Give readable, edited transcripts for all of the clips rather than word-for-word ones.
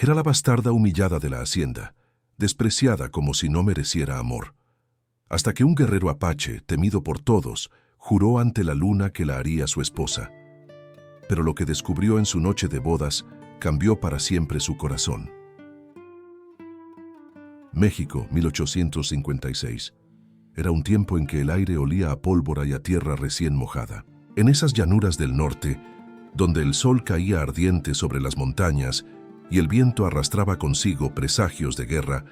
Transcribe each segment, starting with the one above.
Era la bastarda humillada de la hacienda, despreciada como si no mereciera amor. Hasta que un guerrero apache, temido por todos, juró ante la luna que la haría su esposa. Pero lo que descubrió en su noche de bodas cambió para siempre su corazón. México, 1856. Era un tiempo en que el aire olía a pólvora y a tierra recién mojada. En esas llanuras del norte, donde el sol caía ardiente sobre las montañas y el viento arrastraba consigo presagios de guerra,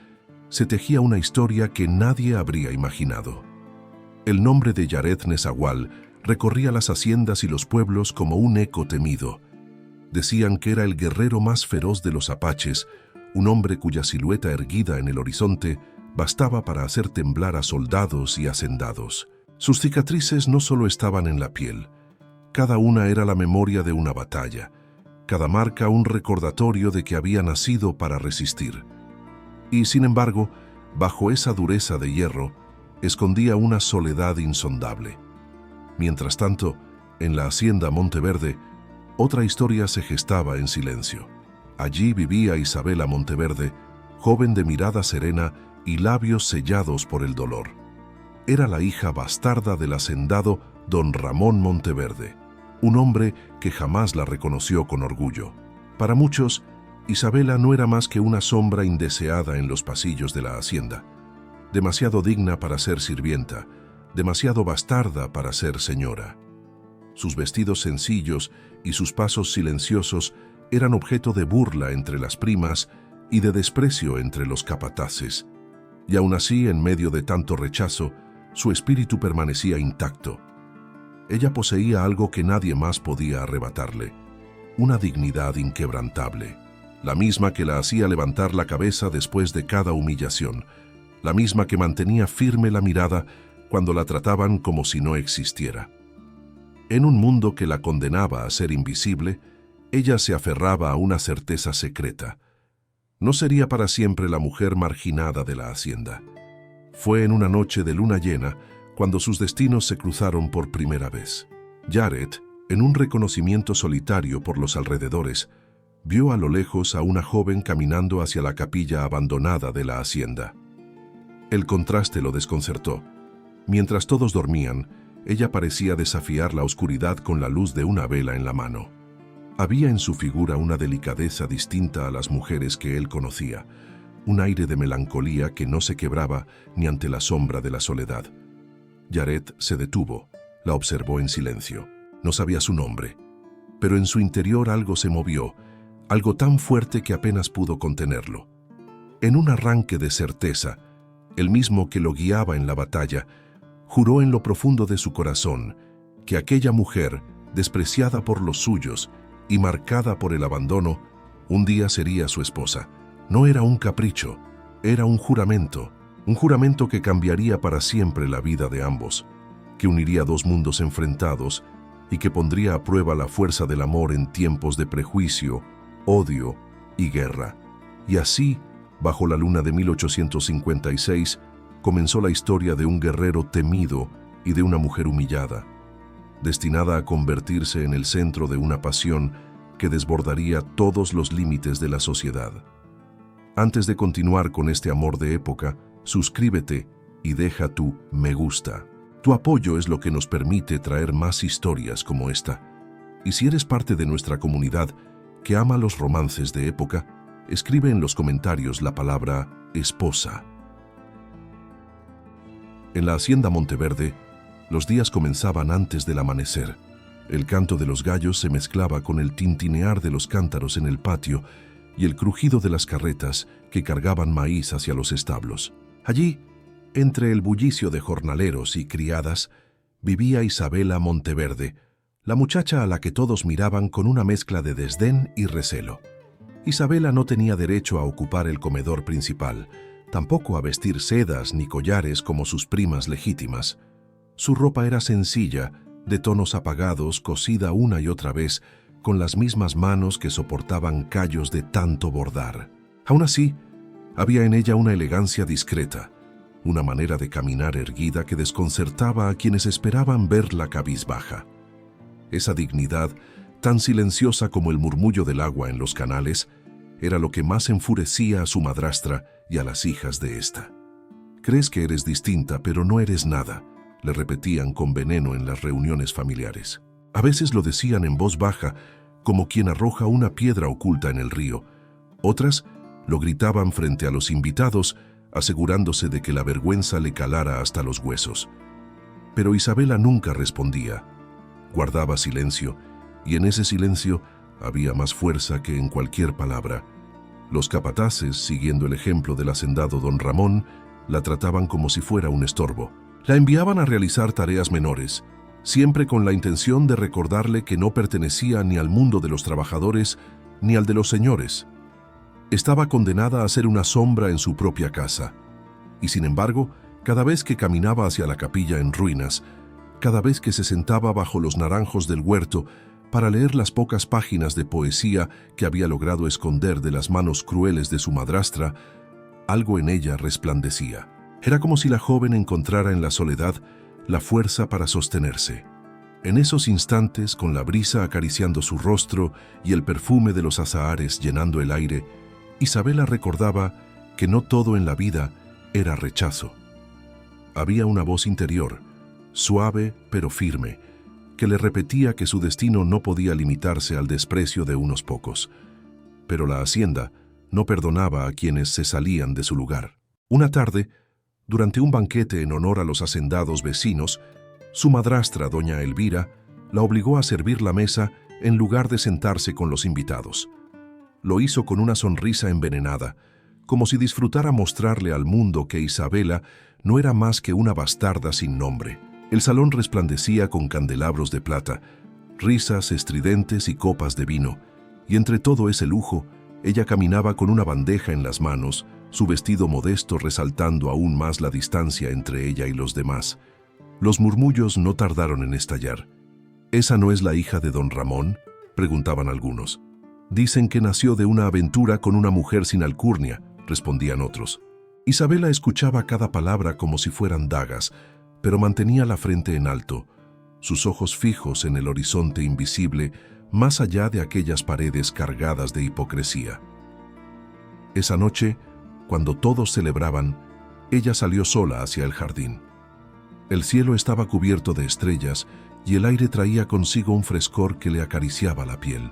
se tejía una historia que nadie habría imaginado. El nombre de Yaret Nezahual recorría las haciendas y los pueblos como un eco temido. Decían que era el guerrero más feroz de los apaches, un hombre cuya silueta erguida en el horizonte bastaba para hacer temblar a soldados y hacendados. Sus cicatrices no solo estaban en la piel, cada una era la memoria de una batalla, cada marca un recordatorio de que había nacido para resistir. Y, sin embargo, bajo esa dureza de hierro, escondía una soledad insondable. Mientras tanto, en la hacienda Monteverde, otra historia se gestaba en silencio. Allí vivía Isabela Monteverde, joven de mirada serena y labios sellados por el dolor. Era la hija bastarda del hacendado don Ramón Monteverde, un hombre que jamás la reconoció con orgullo. Para muchos, Isabela no era más que una sombra indeseada en los pasillos de la hacienda, demasiado digna para ser sirvienta, demasiado bastarda para ser señora. Sus vestidos sencillos y sus pasos silenciosos eran objeto de burla entre las primas y de desprecio entre los capataces. Y aún así, en medio de tanto rechazo, su espíritu permanecía intacto. Ella poseía algo que nadie más podía arrebatarle, una dignidad inquebrantable, la misma que la hacía levantar la cabeza después de cada humillación, la misma que mantenía firme la mirada cuando la trataban como si no existiera. En un mundo que la condenaba a ser invisible, ella se aferraba a una certeza secreta. No sería para siempre la mujer marginada de la hacienda. Fue en una noche de luna llena cuando sus destinos se cruzaron por primera vez. Yaret, en un reconocimiento solitario por los alrededores, vio a lo lejos a una joven caminando hacia la capilla abandonada de la hacienda. El contraste lo desconcertó. Mientras todos dormían, ella parecía desafiar la oscuridad con la luz de una vela en la mano. Había en su figura una delicadeza distinta a las mujeres que él conocía, un aire de melancolía que no se quebraba ni ante la sombra de la soledad. Yaret se detuvo, la observó en silencio. No sabía su nombre, pero en su interior algo se movió, algo tan fuerte que apenas pudo contenerlo. En un arranque de certeza, el mismo que lo guiaba en la batalla, juró en lo profundo de su corazón que aquella mujer, despreciada por los suyos y marcada por el abandono, un día sería su esposa. No era un capricho, era un juramento que cambiaría para siempre la vida de ambos, que uniría dos mundos enfrentados y que pondría a prueba la fuerza del amor en tiempos de prejuicio, odio y guerra. Y así, bajo la luna de 1856, comenzó la historia de un guerrero temido y de una mujer humillada, destinada a convertirse en el centro de una pasión que desbordaría todos los límites de la sociedad. Antes de continuar con este amor de época, suscríbete y deja tu me gusta. Tu apoyo es lo que nos permite traer más historias como esta. Y si eres parte de nuestra comunidad que ama los romances de época, escribe en los comentarios la palabra esposa. En la hacienda Monteverde, los días comenzaban antes del amanecer. El canto de los gallos se mezclaba con el tintinear de los cántaros en el patio y el crujido de las carretas que cargaban maíz hacia los establos. Allí, entre el bullicio de jornaleros y criadas, vivía Isabela Monteverde, la muchacha a la que todos miraban con una mezcla de desdén y recelo. Isabela no tenía derecho a ocupar el comedor principal, tampoco a vestir sedas ni collares como sus primas legítimas. Su ropa era sencilla, de tonos apagados, cosida una y otra vez, con las mismas manos que soportaban callos de tanto bordar. Aún así, había en ella una elegancia discreta, una manera de caminar erguida que desconcertaba a quienes esperaban verla cabizbaja. Esa dignidad, tan silenciosa como el murmullo del agua en los canales, era lo que más enfurecía a su madrastra y a las hijas de ésta. «Crees que eres distinta, pero no eres nada», le repetían con veneno en las reuniones familiares. A veces lo decían en voz baja, como quien arroja una piedra oculta en el río. Otras lo gritaban frente a los invitados, asegurándose de que la vergüenza le calara hasta los huesos. Pero Isabela nunca respondía. Guardaba silencio, y en ese silencio había más fuerza que en cualquier palabra. Los capataces, siguiendo el ejemplo del hacendado don Ramón, la trataban como si fuera un estorbo. La enviaban a realizar tareas menores, siempre con la intención de recordarle que no pertenecía ni al mundo de los trabajadores ni al de los señores. Estaba condenada a ser una sombra en su propia casa. Y sin embargo, cada vez que caminaba hacia la capilla en ruinas, cada vez que se sentaba bajo los naranjos del huerto para leer las pocas páginas de poesía que había logrado esconder de las manos crueles de su madrastra, algo en ella resplandecía. Era como si la joven encontrara en la soledad la fuerza para sostenerse. En esos instantes, con la brisa acariciando su rostro y el perfume de los azahares llenando el aire, Isabela recordaba que no todo en la vida era rechazo. Había una voz interior, suave pero firme, que le repetía que su destino no podía limitarse al desprecio de unos pocos. Pero la hacienda no perdonaba a quienes se salían de su lugar. Una tarde, durante un banquete en honor a los hacendados vecinos, su madrastra, doña Elvira, la obligó a servir la mesa en lugar de sentarse con los invitados. Lo hizo con una sonrisa envenenada, como si disfrutara mostrarle al mundo que Isabela no era más que una bastarda sin nombre. El salón resplandecía con candelabros de plata, risas estridentes y copas de vino, y entre todo ese lujo, ella caminaba con una bandeja en las manos, su vestido modesto resaltando aún más la distancia entre ella y los demás. Los murmullos no tardaron en estallar. «¿Esa no es la hija de don Ramón?», preguntaban algunos. «Dicen que nació de una aventura con una mujer sin alcurnia», respondían otros. Isabela escuchaba cada palabra como si fueran dagas, pero mantenía la frente en alto, sus ojos fijos en el horizonte invisible, más allá de aquellas paredes cargadas de hipocresía. Esa noche, cuando todos celebraban, ella salió sola hacia el jardín. El cielo estaba cubierto de estrellas y el aire traía consigo un frescor que le acariciaba la piel.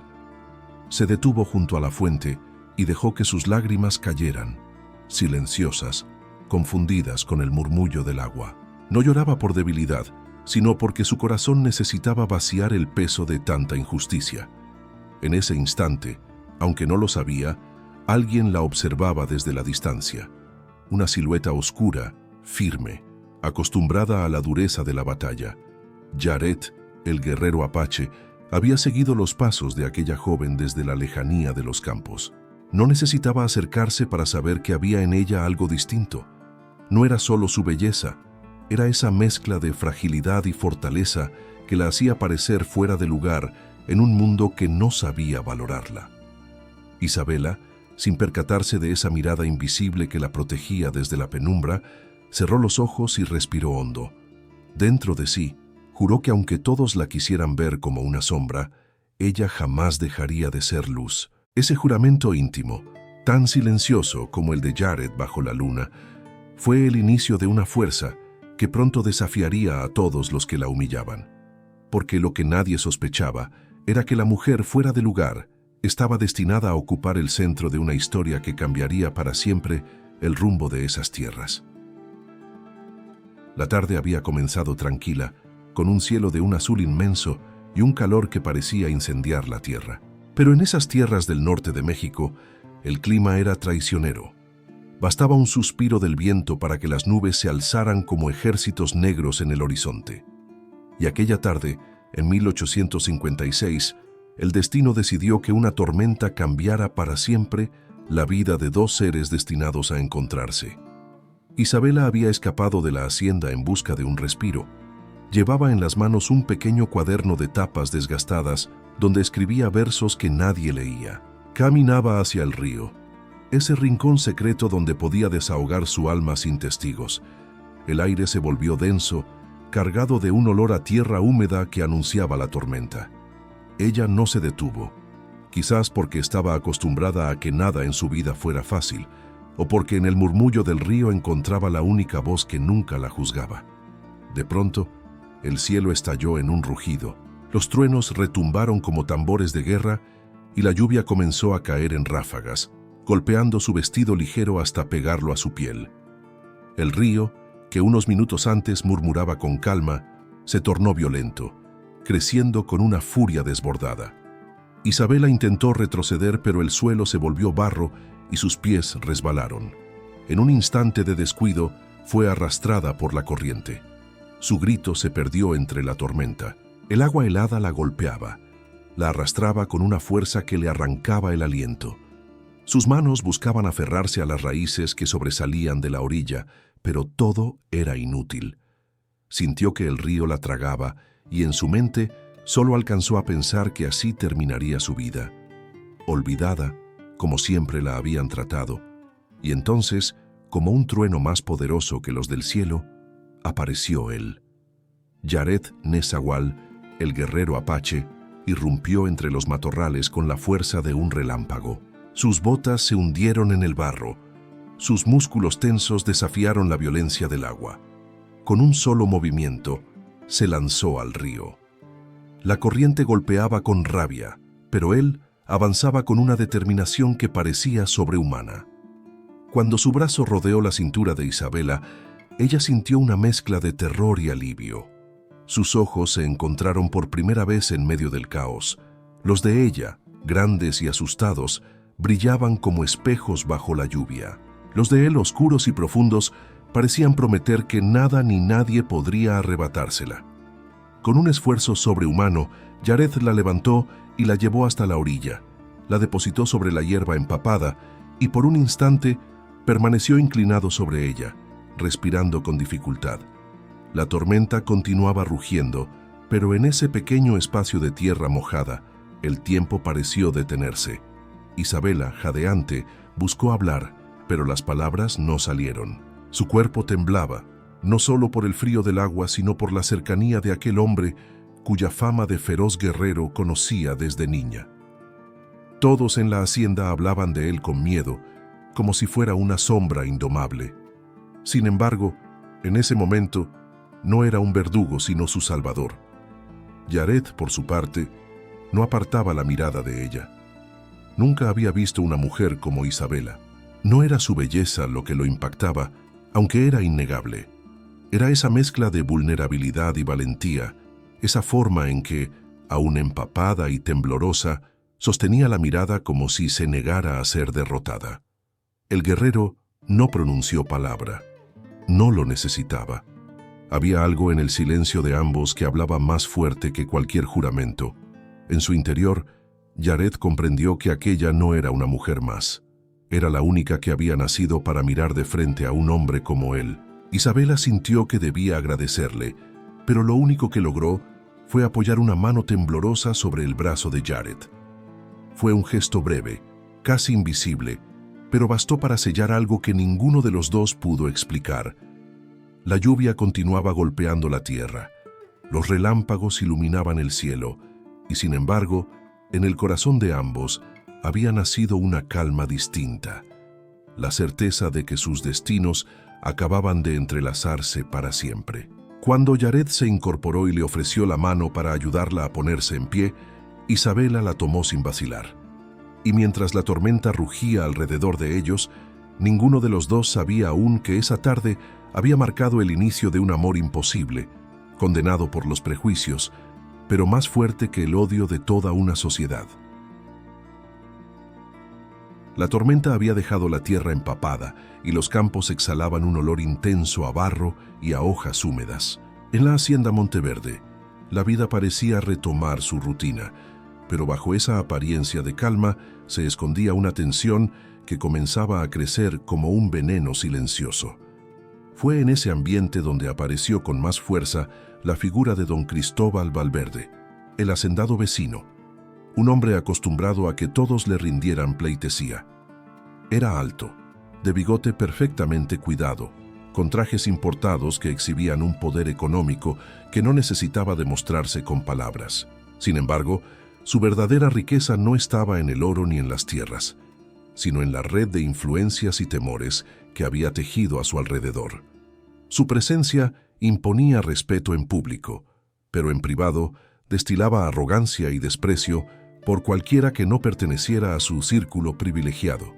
Se detuvo junto a la fuente y dejó que sus lágrimas cayeran, silenciosas, confundidas con el murmullo del agua. No lloraba por debilidad, sino porque su corazón necesitaba vaciar el peso de tanta injusticia. En ese instante, aunque no lo sabía, alguien la observaba desde la distancia. Una silueta oscura, firme, acostumbrada a la dureza de la batalla. Yaret, el guerrero apache, había seguido los pasos de aquella joven desde la lejanía de los campos. No necesitaba acercarse para saber que había en ella algo distinto. No era solo su belleza, era esa mezcla de fragilidad y fortaleza que la hacía parecer fuera de lugar en un mundo que no sabía valorarla. Isabela, sin percatarse de esa mirada invisible que la protegía desde la penumbra, cerró los ojos y respiró hondo. Dentro de sí, juró que aunque todos la quisieran ver como una sombra, ella jamás dejaría de ser luz. Ese juramento íntimo, tan silencioso como el de Yaret bajo la luna, fue el inicio de una fuerza que pronto desafiaría a todos los que la humillaban. Porque lo que nadie sospechaba era que la mujer fuera de lugar estaba destinada a ocupar el centro de una historia que cambiaría para siempre el rumbo de esas tierras. La tarde había comenzado tranquila, con un cielo de un azul inmenso y un calor que parecía incendiar la tierra. Pero en esas tierras del norte de México, el clima era traicionero. Bastaba un suspiro del viento para que las nubes se alzaran como ejércitos negros en el horizonte. Y aquella tarde, en 1856, el destino decidió que una tormenta cambiara para siempre la vida de dos seres destinados a encontrarse. Isabela había escapado de la hacienda en busca de un respiro. Llevaba en las manos un pequeño cuaderno de tapas desgastadas donde escribía versos que nadie leía. Caminaba hacia el río, ese rincón secreto donde podía desahogar su alma sin testigos. El aire se volvió denso, cargado de un olor a tierra húmeda que anunciaba la tormenta. Ella no se detuvo. quizás porque estaba acostumbrada a que nada en su vida fuera fácil, o porque en el murmullo del río encontraba la única voz que nunca la juzgaba. De pronto, el cielo estalló en un rugido, los truenos retumbaron como tambores de guerra y la lluvia comenzó a caer en ráfagas, golpeando su vestido ligero hasta pegarlo a su piel. El río, que unos minutos antes murmuraba con calma, se tornó violento, creciendo con una furia desbordada. Isabela intentó retroceder, pero el suelo se volvió barro y sus pies resbalaron. En un instante de descuido, fue arrastrada por la corriente. Su grito se perdió entre la tormenta. El agua helada la golpeaba, la arrastraba con una fuerza que le arrancaba el aliento. Sus manos buscaban aferrarse a las raíces que sobresalían de la orilla, pero todo era inútil. Sintió que el río la tragaba y en su mente solo alcanzó a pensar que así terminaría su vida, olvidada como siempre la habían tratado. Y entonces, como un trueno más poderoso que los del cielo, apareció él. Yared Nezahual, el guerrero apache, irrumpió entre los matorrales con la fuerza de un relámpago. Sus botas se hundieron en el barro, sus músculos tensos desafiaron la violencia del agua. Con un solo movimiento, se lanzó al río. La corriente golpeaba con rabia, pero él avanzaba con una determinación que parecía sobrehumana. Cuando su brazo rodeó la cintura de Isabela, ella sintió una mezcla de terror y alivio. Sus ojos se encontraron por primera vez en medio del caos. Los de ella, grandes y asustados, brillaban como espejos bajo la lluvia. Los de él, oscuros y profundos, parecían prometer que nada ni nadie podría arrebatársela. Con un esfuerzo sobrehumano, Yared la levantó y la llevó hasta la orilla. La depositó sobre la hierba empapada y por un instante permaneció inclinado sobre ella, respirando con dificultad. La tormenta continuaba rugiendo, pero en ese pequeño espacio de tierra mojada, el tiempo pareció detenerse. Isabela, jadeante, buscó hablar, pero las palabras no salieron. Su cuerpo temblaba, no solo por el frío del agua, sino por la cercanía de aquel hombre cuya fama de feroz guerrero conocía desde niña. Todos en la hacienda hablaban de él con miedo, como si fuera una sombra indomable. Sin embargo, en ese momento, no era un verdugo sino su salvador. Yared, por su parte, no apartaba la mirada de ella. Nunca había visto una mujer como Isabela. No era su belleza lo que lo impactaba, aunque era innegable. Era esa mezcla de vulnerabilidad y valentía, esa forma en que, aún empapada y temblorosa, sostenía la mirada como si se negara a ser derrotada. El guerrero no pronunció palabra. No lo necesitaba. Había algo en el silencio de ambos que hablaba más fuerte que cualquier juramento. En su interior, Yared comprendió que aquella no era una mujer más. Era la única que había nacido para mirar de frente a un hombre como él. Isabela sintió que debía agradecerle, pero lo único que logró fue apoyar una mano temblorosa sobre el brazo de Yared. Fue un gesto breve, casi invisible, pero bastó para sellar algo que ninguno de los dos pudo explicar. La lluvia continuaba golpeando la tierra. Los relámpagos iluminaban el cielo, y sin embargo, en el corazón de ambos había nacido una calma distinta, la certeza de que sus destinos acababan de entrelazarse para siempre. Cuando Yared se incorporó y le ofreció la mano para ayudarla a ponerse en pie, Isabela la tomó sin vacilar. Y mientras la tormenta rugía alrededor de ellos, ninguno de los dos sabía aún que esa tarde había marcado el inicio de un amor imposible, condenado por los prejuicios, pero más fuerte que el odio de toda una sociedad. La tormenta había dejado la tierra empapada y los campos exhalaban un olor intenso a barro y a hojas húmedas. En la hacienda Monteverde, la vida parecía retomar su rutina, pero bajo esa apariencia de calma se escondía una tensión que comenzaba a crecer como un veneno silencioso. Fue en ese ambiente donde apareció con más fuerza la figura de don Cristóbal Valverde, el hacendado vecino, un hombre acostumbrado a que todos le rindieran pleitesía. Era alto, de bigote perfectamente cuidado, con trajes importados que exhibían un poder económico que no necesitaba demostrarse con palabras. Sin embargo, Su verdadera riqueza no estaba en el oro ni en las tierras, sino en la red de influencias y temores que había tejido a su alrededor. Su presencia imponía respeto en público, pero en privado destilaba arrogancia y desprecio por cualquiera que no perteneciera a su círculo privilegiado.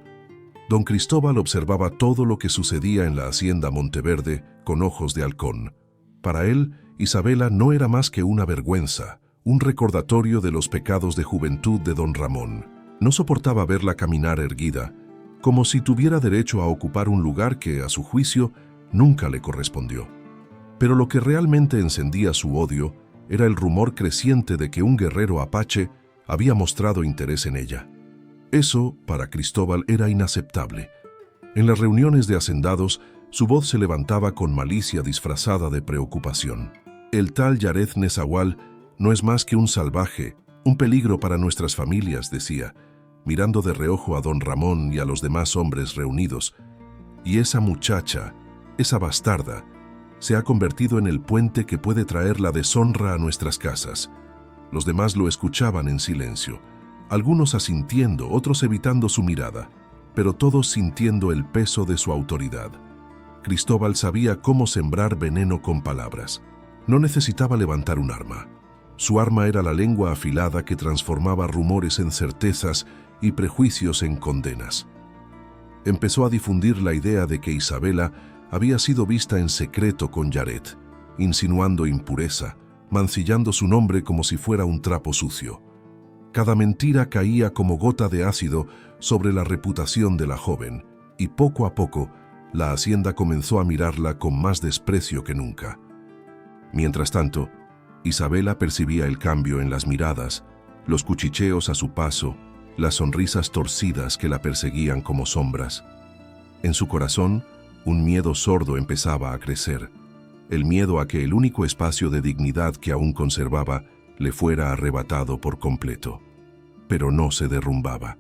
Don Cristóbal observaba todo lo que sucedía en la hacienda Monteverde con ojos de halcón. Para él, Isabela no era más que una vergüenza, un recordatorio de los pecados de juventud de don Ramón. No soportaba verla caminar erguida, como si tuviera derecho a ocupar un lugar que, a su juicio, nunca le correspondió. Pero lo que realmente encendía su odio era el rumor creciente de que un guerrero apache había mostrado interés en ella. Eso, para Cristóbal, era inaceptable. En las reuniones de hacendados, su voz se levantaba con malicia disfrazada de preocupación. El tal Yaret Nezahual no es más que un salvaje, un peligro para nuestras familias, decía, mirando de reojo a don Ramón y a los demás hombres reunidos. Y esa muchacha, esa bastarda, se ha convertido en el puente que puede traer la deshonra a nuestras casas. Los demás lo escuchaban en silencio, algunos asintiendo, otros evitando su mirada, pero todos sintiendo el peso de su autoridad. Cristóbal sabía cómo sembrar veneno con palabras. No necesitaba levantar un arma. Su arma era la lengua afilada que transformaba rumores en certezas y prejuicios en condenas. Empezó a difundir la idea de que Isabela había sido vista en secreto con Yaret, insinuando impureza, mancillando su nombre como si fuera un trapo sucio. Cada mentira caía como gota de ácido sobre la reputación de la joven, y poco a poco la hacienda comenzó a mirarla con más desprecio que nunca. Mientras tanto, Isabela percibía el cambio en las miradas, los cuchicheos a su paso, las sonrisas torcidas que la perseguían como sombras. En su corazón, un miedo sordo empezaba a crecer, el miedo a que el único espacio de dignidad que aún conservaba le fuera arrebatado por completo. Pero no se derrumbaba.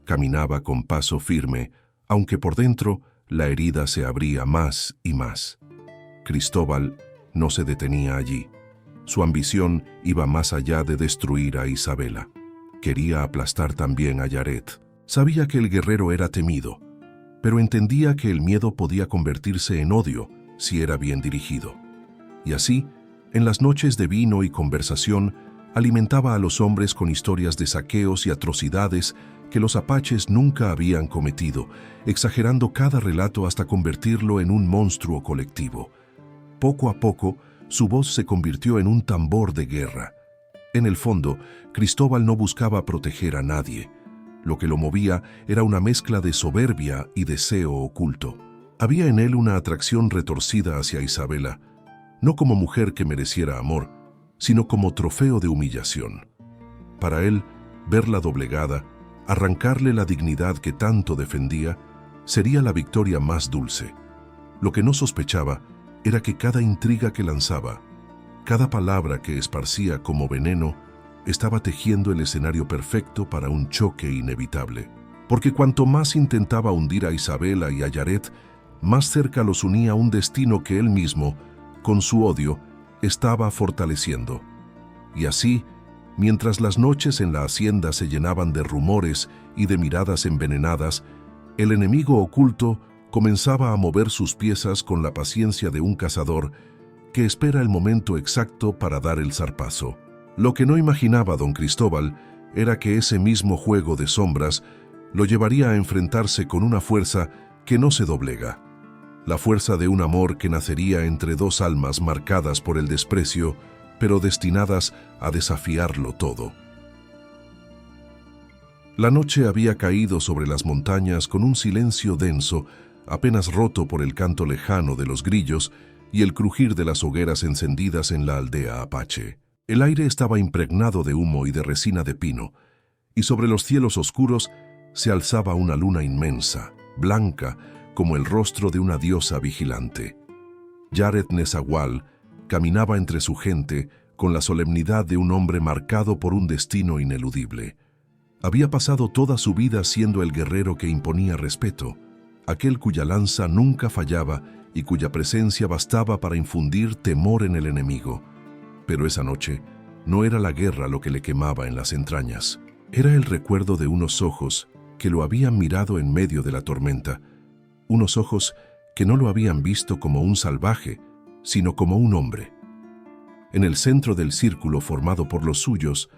Caminaba con paso firme, aunque por dentro la herida se abría más y más. Cristóbal no se detenía allí. Su ambición iba más allá de destruir a Isabela. Quería aplastar también a Yaret. Sabía que el guerrero era temido, pero entendía que el miedo podía convertirse en odio si era bien dirigido. Y así, en las noches de vino y conversación, alimentaba a los hombres con historias de saqueos y atrocidades que los apaches nunca habían cometido, exagerando cada relato hasta convertirlo en un monstruo colectivo. Poco a poco, su voz se convirtió en un tambor de guerra. En el fondo, Cristóbal no buscaba proteger a nadie. Lo que lo movía era una mezcla de soberbia y deseo oculto. Había en él una atracción retorcida hacia Isabela, no como mujer que mereciera amor, sino como trofeo de humillación. Para él, verla doblegada, arrancarle la dignidad que tanto defendía, sería la victoria más dulce. Lo que no sospechaba era que cada intriga que lanzaba, cada palabra que esparcía como veneno, estaba tejiendo el escenario perfecto para un choque inevitable. Porque cuanto más intentaba hundir a Isabela y a Yaret, más cerca los unía un destino que él mismo, con su odio, estaba fortaleciendo. Y así, mientras las noches en la hacienda se llenaban de rumores y de miradas envenenadas, el enemigo oculto comenzaba a mover sus piezas con la paciencia de un cazador que espera el momento exacto para dar el zarpazo. Lo que no imaginaba don Cristóbal era que ese mismo juego de sombras lo llevaría a enfrentarse con una fuerza que no se doblega. La fuerza de un amor que nacería entre dos almas marcadas por el desprecio, pero destinadas a desafiarlo todo. La noche había caído sobre las montañas con un silencio denso, apenas roto por el canto lejano de los grillos y el crujir de las hogueras encendidas en la aldea apache. El aire estaba impregnado de humo y de resina de pino, y sobre los cielos oscuros se alzaba una luna inmensa, blanca, como el rostro de una diosa vigilante. Yaret Nezahual caminaba entre su gente con la solemnidad de un hombre marcado por un destino ineludible. Había pasado toda su vida siendo el guerrero que imponía respeto, aquel cuya lanza nunca fallaba y cuya presencia bastaba para infundir temor en el enemigo. Pero esa noche, No era la guerra lo que le quemaba en las entrañas. Era el recuerdo de unos ojos que lo habían mirado en medio de la tormenta, unos ojos que no lo habían visto como un salvaje, sino como un hombre. En el centro del círculo formado por los suyos,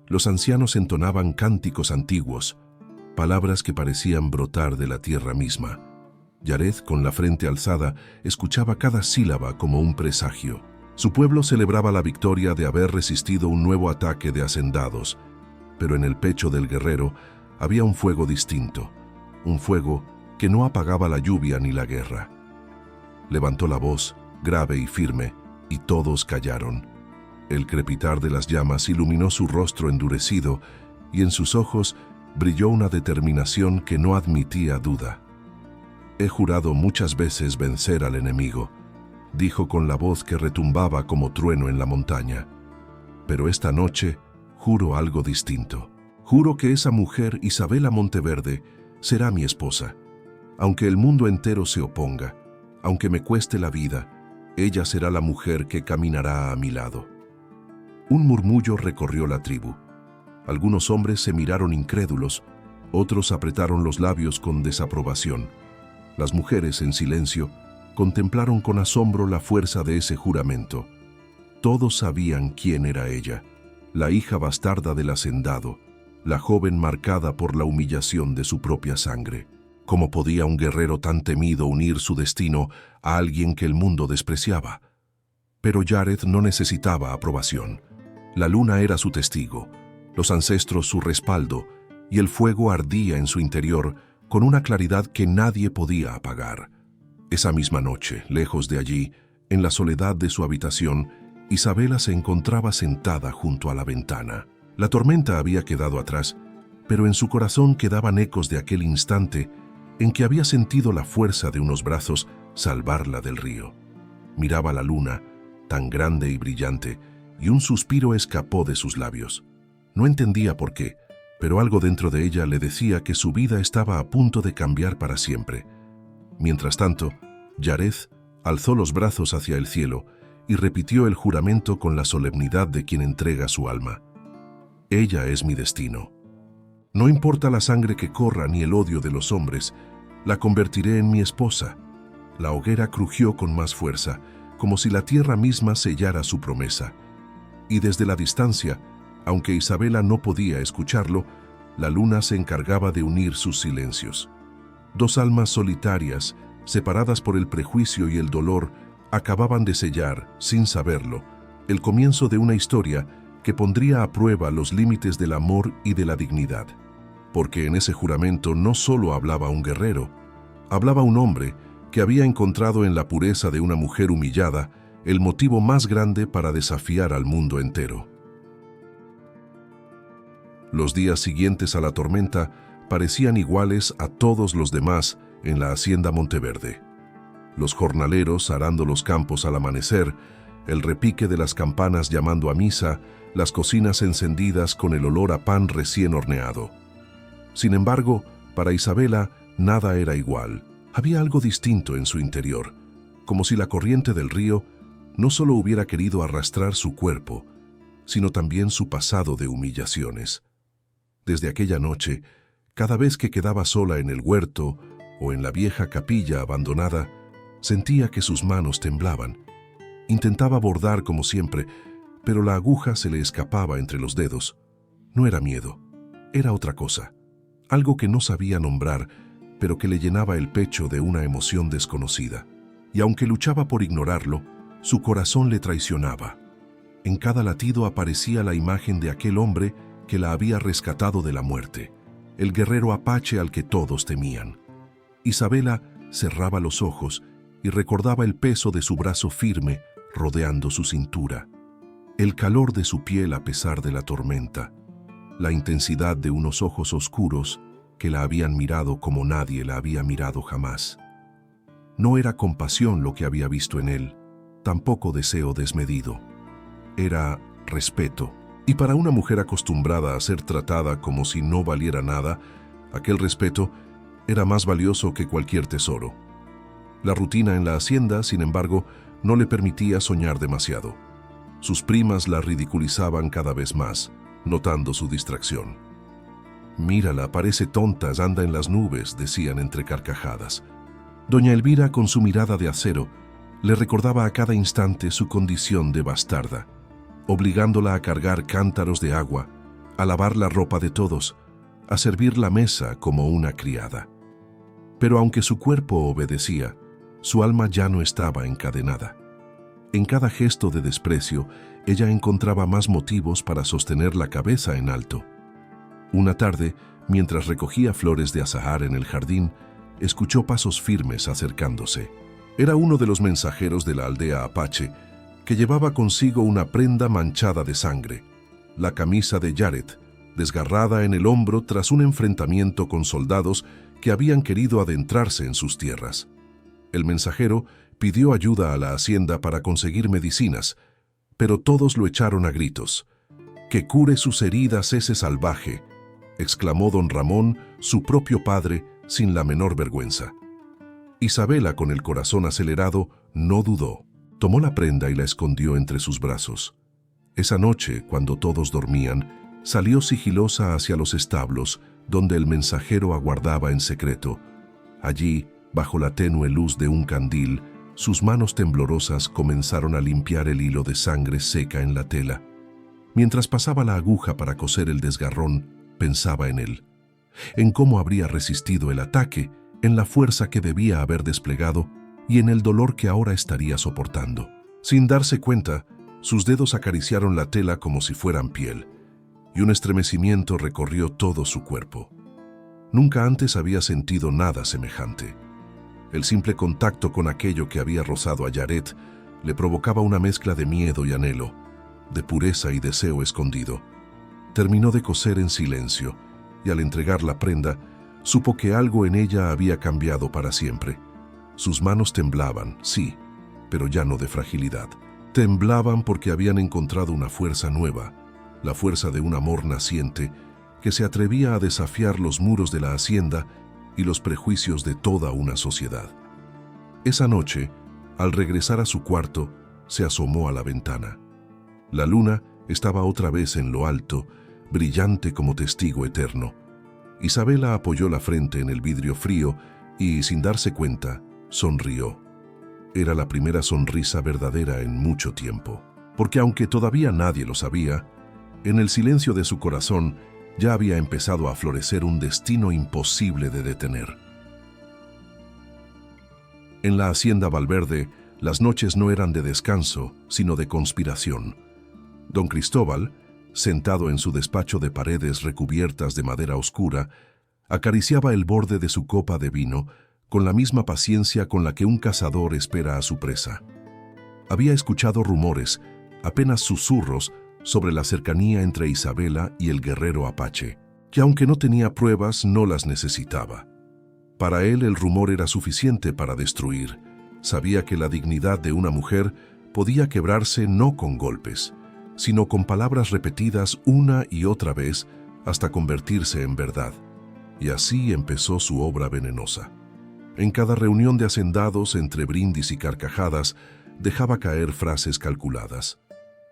los ancianos entonaban cánticos antiguos, palabras que parecían brotar de la tierra misma. Yared, con la frente alzada, escuchaba cada sílaba como un presagio. Su pueblo celebraba la victoria de haber resistido un nuevo ataque de hacendados, pero en el pecho del guerrero había un fuego distinto, un fuego que no apagaba la lluvia ni la guerra. Levantó la voz, grave y firme, y todos callaron. El crepitar de las llamas iluminó su rostro endurecido, y en sus ojos brilló una determinación que no admitía duda. «He jurado muchas veces vencer al enemigo», dijo con la voz que retumbaba como trueno en la montaña. «Pero esta noche juro algo distinto. Juro que esa mujer, Isabela Monteverde, será mi esposa. Aunque el mundo entero se oponga, aunque me cueste la vida, ella será la mujer que caminará a mi lado». Un murmullo recorrió la tribu. Algunos hombres se miraron incrédulos, otros apretaron los labios con desaprobación. Las mujeres, en silencio, contemplaron con asombro la fuerza de ese juramento. Todos sabían quién era ella, la hija bastarda del hacendado, la joven marcada por la humillación de su propia sangre. ¿Cómo podía un guerrero tan temido unir su destino a alguien que el mundo despreciaba? Pero Yared no necesitaba aprobación. La luna era su testigo, los ancestros su respaldo, y el fuego ardía en su interior con una claridad que nadie podía apagar. Esa misma noche, lejos de allí, en la soledad de su habitación, Isabela se encontraba sentada junto a la ventana. La tormenta había quedado atrás, pero en su corazón quedaban ecos de aquel instante en que había sentido la fuerza de unos brazos salvarla del río. Miraba la luna, tan grande y brillante, y un suspiro escapó de sus labios. No entendía por qué, pero algo dentro de ella le decía que su vida estaba a punto de cambiar para siempre. Mientras tanto, Yared alzó los brazos hacia el cielo y repitió el juramento con la solemnidad de quien entrega su alma. «Ella es mi destino. No importa la sangre que corra ni el odio de los hombres, la convertiré en mi esposa». La hoguera crujió con más fuerza, como si la tierra misma sellara su promesa. Y desde la distancia, aunque Isabela no podía escucharlo, la luna se encargaba de unir sus silencios. Dos almas solitarias, separadas por el prejuicio y el dolor, acababan de sellar, sin saberlo, el comienzo de una historia que pondría a prueba los límites del amor y de la dignidad. Porque en ese juramento no solo hablaba un guerrero, hablaba un hombre que había encontrado en la pureza de una mujer humillada el motivo más grande para desafiar al mundo entero. Los días siguientes a la tormenta parecían iguales a todos los demás en la hacienda Monteverde. Los jornaleros arando los campos al amanecer, el repique de las campanas llamando a misa, las cocinas encendidas con el olor a pan recién horneado. Sin embargo, para Isabela nada era igual. Había algo distinto en su interior, como si la corriente del río no solo hubiera querido arrastrar su cuerpo, sino también su pasado de humillaciones. Desde aquella noche, cada vez que quedaba sola en el huerto o en la vieja capilla abandonada, sentía que sus manos temblaban. Intentaba bordar como siempre, pero la aguja se le escapaba entre los dedos. No era miedo, era otra cosa, algo que no sabía nombrar, pero que le llenaba el pecho de una emoción desconocida. Y aunque luchaba por ignorarlo, su corazón le traicionaba. En cada latido aparecía la imagen de aquel hombre que la había rescatado de la muerte, el guerrero apache al que todos temían. Isabela cerraba los ojos y recordaba el peso de su brazo firme rodeando su cintura, el calor de su piel a pesar de la tormenta, la intensidad de unos ojos oscuros que la habían mirado como nadie la había mirado jamás. No era compasión lo que había visto en él, tampoco deseo desmedido. Era respeto. Y para una mujer acostumbrada a ser tratada como si no valiera nada, aquel respeto era más valioso que cualquier tesoro. La rutina en la hacienda, sin embargo, no le permitía soñar demasiado. Sus primas la ridiculizaban cada vez más, notando su distracción. «Mírala, parece tonta, anda en las nubes», decían entre carcajadas. Doña Elvira, con su mirada de acero, le recordaba a cada instante su condición de bastarda, obligándola a cargar cántaros de agua, a lavar la ropa de todos, a servir la mesa como una criada. Pero aunque su cuerpo obedecía, su alma ya no estaba encadenada. En cada gesto de desprecio, ella encontraba más motivos para sostener la cabeza en alto. Una tarde, mientras recogía flores de azahar en el jardín, escuchó pasos firmes acercándose. Era uno de los mensajeros de la aldea apache, que llevaba consigo una prenda manchada de sangre, la camisa de Jared, desgarrada en el hombro tras un enfrentamiento con soldados que habían querido adentrarse en sus tierras. El mensajero pidió ayuda a la hacienda para conseguir medicinas, pero todos lo echaron a gritos. «¡Que cure sus heridas ese salvaje!», exclamó don Ramón, su propio padre, sin la menor vergüenza. Isabela, con el corazón acelerado, no dudó. Tomó la prenda y la escondió entre sus brazos. Esa noche, cuando todos dormían, salió sigilosa hacia los establos, donde el mensajero aguardaba en secreto. Allí, bajo la tenue luz de un candil, sus manos temblorosas comenzaron a limpiar el hilo de sangre seca en la tela. Mientras pasaba la aguja para coser el desgarrón, pensaba en él, en cómo habría resistido el ataque, en la fuerza que debía haber desplegado y en el dolor que ahora estaría soportando. Sin darse cuenta, sus dedos acariciaron la tela como si fueran piel, y un estremecimiento recorrió todo su cuerpo. Nunca antes había sentido nada semejante. El simple contacto con aquello que había rozado a Jared le provocaba una mezcla de miedo y anhelo, de pureza y deseo escondido. Terminó de coser en silencio, y al entregar la prenda, supo que algo en ella había cambiado para siempre. Sus manos temblaban, sí, pero ya no de fragilidad. Temblaban porque habían encontrado una fuerza nueva, la fuerza de un amor naciente que se atrevía a desafiar los muros de la hacienda y los prejuicios de toda una sociedad. Esa noche, al regresar a su cuarto, se asomó a la ventana. La luna estaba otra vez en lo alto, brillante como testigo eterno. Isabela apoyó la frente en el vidrio frío y, sin darse cuenta, sonrió. Era la primera sonrisa verdadera en mucho tiempo, porque aunque todavía nadie lo sabía, en el silencio de su corazón ya había empezado a florecer un destino imposible de detener. En la hacienda Valverde, las noches no eran de descanso, sino de conspiración. Don Cristóbal, sentado en su despacho de paredes recubiertas de madera oscura, acariciaba el borde de su copa de vino con la misma paciencia con la que un cazador espera a su presa. Había escuchado rumores, apenas susurros, sobre la cercanía entre Isabela y el guerrero apache, que aunque no tenía pruebas, no las necesitaba. Para él el rumor era suficiente para destruir. Sabía que la dignidad de una mujer podía quebrarse no con golpes, sino con palabras repetidas una y otra vez hasta convertirse en verdad. Y así empezó su obra venenosa. En cada reunión de hacendados, entre brindis y carcajadas, dejaba caer frases calculadas.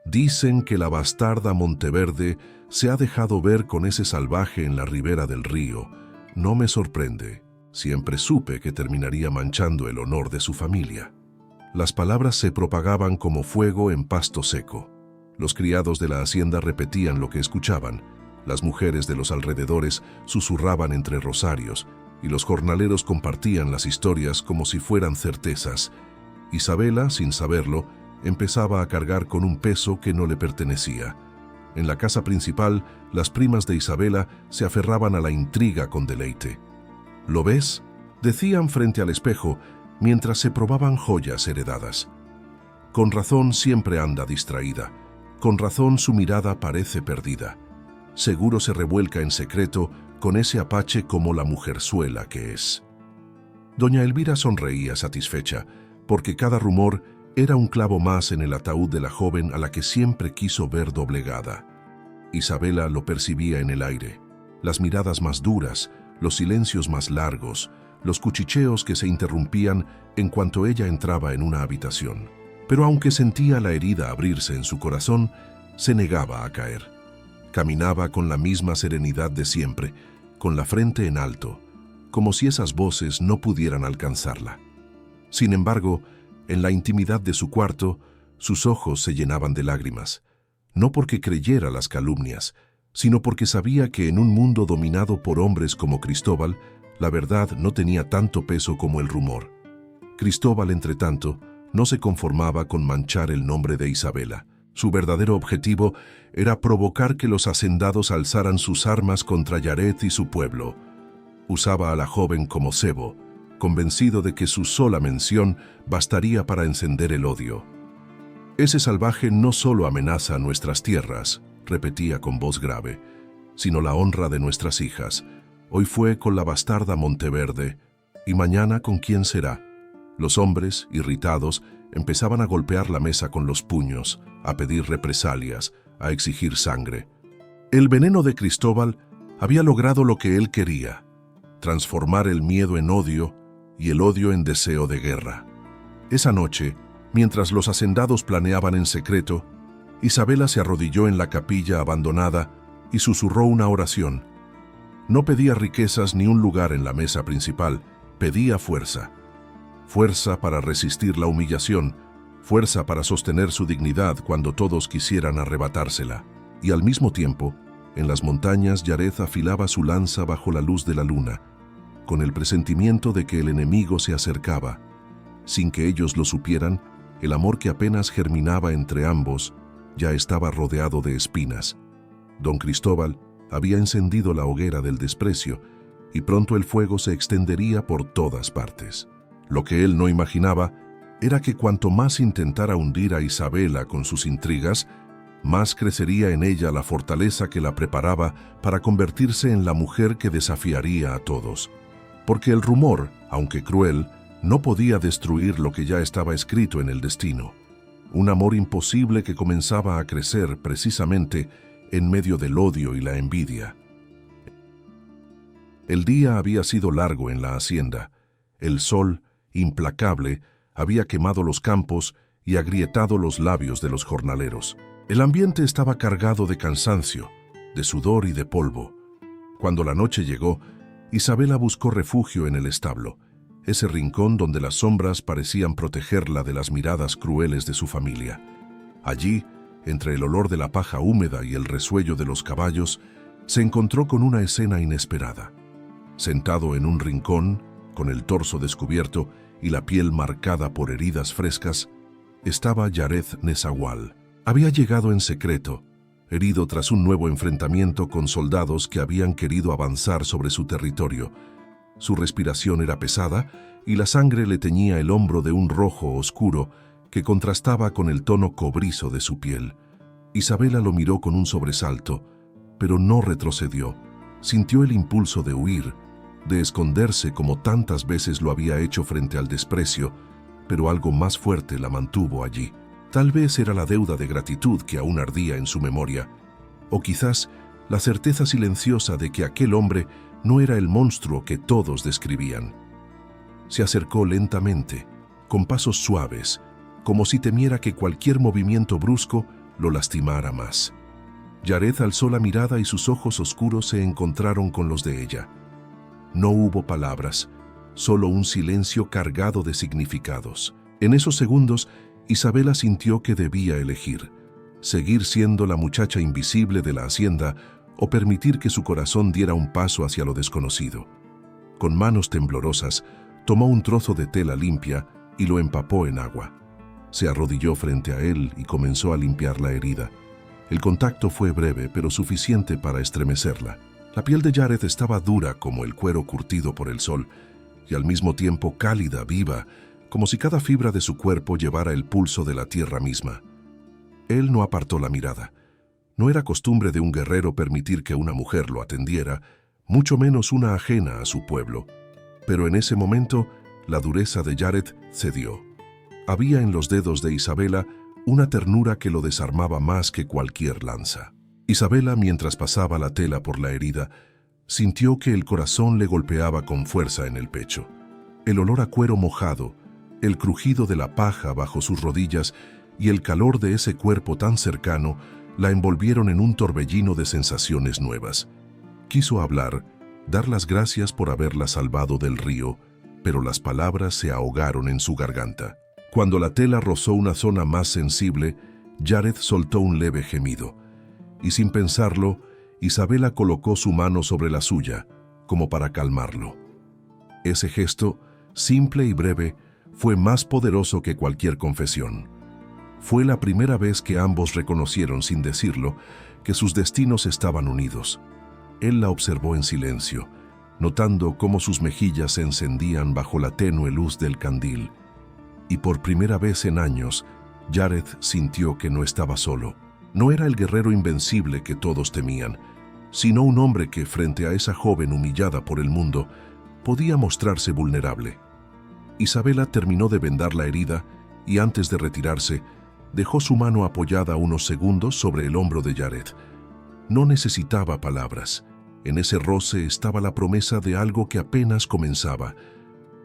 «Dicen que la bastarda Monteverde se ha dejado ver con ese salvaje en la ribera del río. No me sorprende. Siempre supe que terminaría manchando el honor de su familia». Las palabras se propagaban como fuego en pasto seco. Los criados de la hacienda repetían lo que escuchaban. Las mujeres de los alrededores susurraban entre rosarios, y los jornaleros compartían las historias como si fueran certezas. Isabela, sin saberlo, empezaba a cargar con un peso que no le pertenecía. En la casa principal, las primas de Isabela se aferraban a la intriga con deleite. «¿Lo ves?», decían frente al espejo, mientras se probaban joyas heredadas. «Con razón siempre anda distraída. Con razón su mirada parece perdida. Seguro se revuelca en secreto con ese apache como la mujerzuela que es». Doña Elvira sonreía satisfecha, porque cada rumor era un clavo más en el ataúd de la joven a la que siempre quiso ver doblegada. Isabela lo percibía en el aire, las miradas más duras, los silencios más largos, los cuchicheos que se interrumpían en cuanto ella entraba en una habitación. Pero aunque sentía la herida abrirse en su corazón, se negaba a caer. Caminaba con la misma serenidad de siempre, con la frente en alto, como si esas voces no pudieran alcanzarla. Sin embargo, en la intimidad de su cuarto, sus ojos se llenaban de lágrimas, no porque creyera las calumnias, sino porque sabía que en un mundo dominado por hombres como Cristóbal, la verdad no tenía tanto peso como el rumor. Cristóbal, entretanto, no se conformaba con manchar el nombre de Isabela. Su verdadero objetivo era provocar que los hacendados alzaran sus armas contra Yared y su pueblo. Usaba a la joven como cebo, convencido de que su sola mención bastaría para encender el odio. «Ese salvaje no solo amenaza nuestras tierras», repetía con voz grave, «sino la honra de nuestras hijas. Hoy fue con la bastarda Monteverde, y mañana ¿con quién será?». Los hombres, irritados, empezaban a golpear la mesa con los puños, a pedir represalias, a exigir sangre. El veneno de Cristóbal había logrado lo que él quería: transformar el miedo en odio y el odio en deseo de guerra. Esa noche, mientras los hacendados planeaban en secreto, Isabela se arrodilló en la capilla abandonada y susurró una oración. No pedía riquezas ni un lugar en la mesa principal, pedía fuerza. Fuerza para resistir la humillación, fuerza para sostener su dignidad cuando todos quisieran arrebatársela. Y al mismo tiempo, en las montañas Yared afilaba su lanza bajo la luz de la luna, con el presentimiento de que el enemigo se acercaba. Sin que ellos lo supieran, el amor que apenas germinaba entre ambos ya estaba rodeado de espinas. Don Cristóbal había encendido la hoguera del desprecio y pronto el fuego se extendería por todas partes. Lo que él no imaginaba era que cuanto más intentara hundir a Isabela con sus intrigas, más crecería en ella la fortaleza que la preparaba para convertirse en la mujer que desafiaría a todos. Porque el rumor, aunque cruel, no podía destruir lo que ya estaba escrito en el destino. Un amor imposible que comenzaba a crecer precisamente en medio del odio y la envidia. El día había sido largo en la hacienda. El sol, implacable, había quemado los campos y agrietado los labios de los jornaleros. El ambiente estaba cargado de cansancio, de sudor y de polvo. Cuando la noche llegó, Isabela buscó refugio en el establo, ese rincón donde las sombras parecían protegerla de las miradas crueles de su familia. Allí, entre el olor de la paja húmeda y el resuello de los caballos, se encontró con una escena inesperada. Sentado en un rincón, con el torso descubierto y la piel marcada por heridas frescas, estaba Yared Nezahual. Había llegado en secreto, herido tras un nuevo enfrentamiento con soldados que habían querido avanzar sobre su territorio. Su respiración era pesada y la sangre le teñía el hombro de un rojo oscuro que contrastaba con el tono cobrizo de su piel. Isabela lo miró con un sobresalto, pero no retrocedió. Sintió el impulso de huir, de esconderse como tantas veces lo había hecho frente al desprecio, pero algo más fuerte la mantuvo allí. Tal vez era la deuda de gratitud que aún ardía en su memoria, o quizás la certeza silenciosa de que aquel hombre no era el monstruo que todos describían. Se acercó lentamente, con pasos suaves, como si temiera que cualquier movimiento brusco lo lastimara más. Yared alzó la mirada y sus ojos oscuros se encontraron con los de ella. No hubo palabras, solo un silencio cargado de significados. En esos segundos, Isabela sintió que debía elegir: seguir siendo la muchacha invisible de la hacienda o permitir que su corazón diera un paso hacia lo desconocido. Con manos temblorosas, tomó un trozo de tela limpia y lo empapó en agua. Se arrodilló frente a él y comenzó a limpiar la herida. El contacto fue breve, pero suficiente para estremecerla. La piel de Yared estaba dura como el cuero curtido por el sol, y al mismo tiempo cálida, viva, como si cada fibra de su cuerpo llevara el pulso de la tierra misma. Él no apartó la mirada. No era costumbre de un guerrero permitir que una mujer lo atendiera, mucho menos una ajena a su pueblo. Pero en ese momento, la dureza de Yared cedió. Había en los dedos de Isabela una ternura que lo desarmaba más que cualquier lanza. Isabela, mientras pasaba la tela por la herida, sintió que el corazón le golpeaba con fuerza en el pecho. El olor a cuero mojado, El crujido de la paja bajo sus rodillas y el calor de ese cuerpo tan cercano la envolvieron en un torbellino de sensaciones nuevas. Quiso hablar, dar las gracias por haberla salvado del río, pero las palabras se ahogaron en su garganta. Cuando la tela rozó una zona más sensible, Jared soltó un leve gemido, y sin pensarlo, Isabela colocó su mano sobre la suya, como para calmarlo. Ese gesto, simple y breve, fue más poderoso que cualquier confesión. Fue la primera vez que ambos reconocieron, sin decirlo, que sus destinos estaban unidos. Él la observó en silencio, notando cómo sus mejillas se encendían bajo la tenue luz del candil. Y por primera vez en años, Jared sintió que no estaba solo. No era el guerrero invencible que todos temían, sino un hombre que, frente a esa joven humillada por el mundo, podía mostrarse vulnerable. Isabela terminó de vendar la herida y, antes de retirarse, dejó su mano apoyada unos segundos sobre el hombro de Jared. No necesitaba palabras. En ese roce estaba la promesa de algo que apenas comenzaba,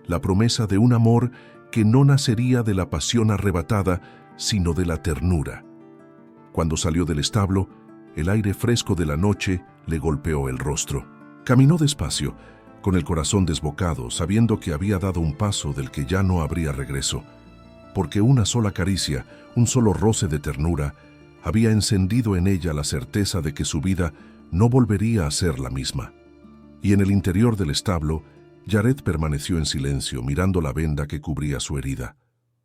la promesa de un amor que no nacería de la pasión arrebatada, sino de la ternura. Cuando salió del establo, el aire fresco de la noche le golpeó el rostro. Caminó despacio, con el corazón desbocado, sabiendo que había dado un paso del que ya no habría regreso, porque una sola caricia, un solo roce de ternura, había encendido en ella la certeza de que su vida no volvería a ser la misma. Y en el interior del establo, Jared permaneció en silencio, mirando la venda que cubría su herida.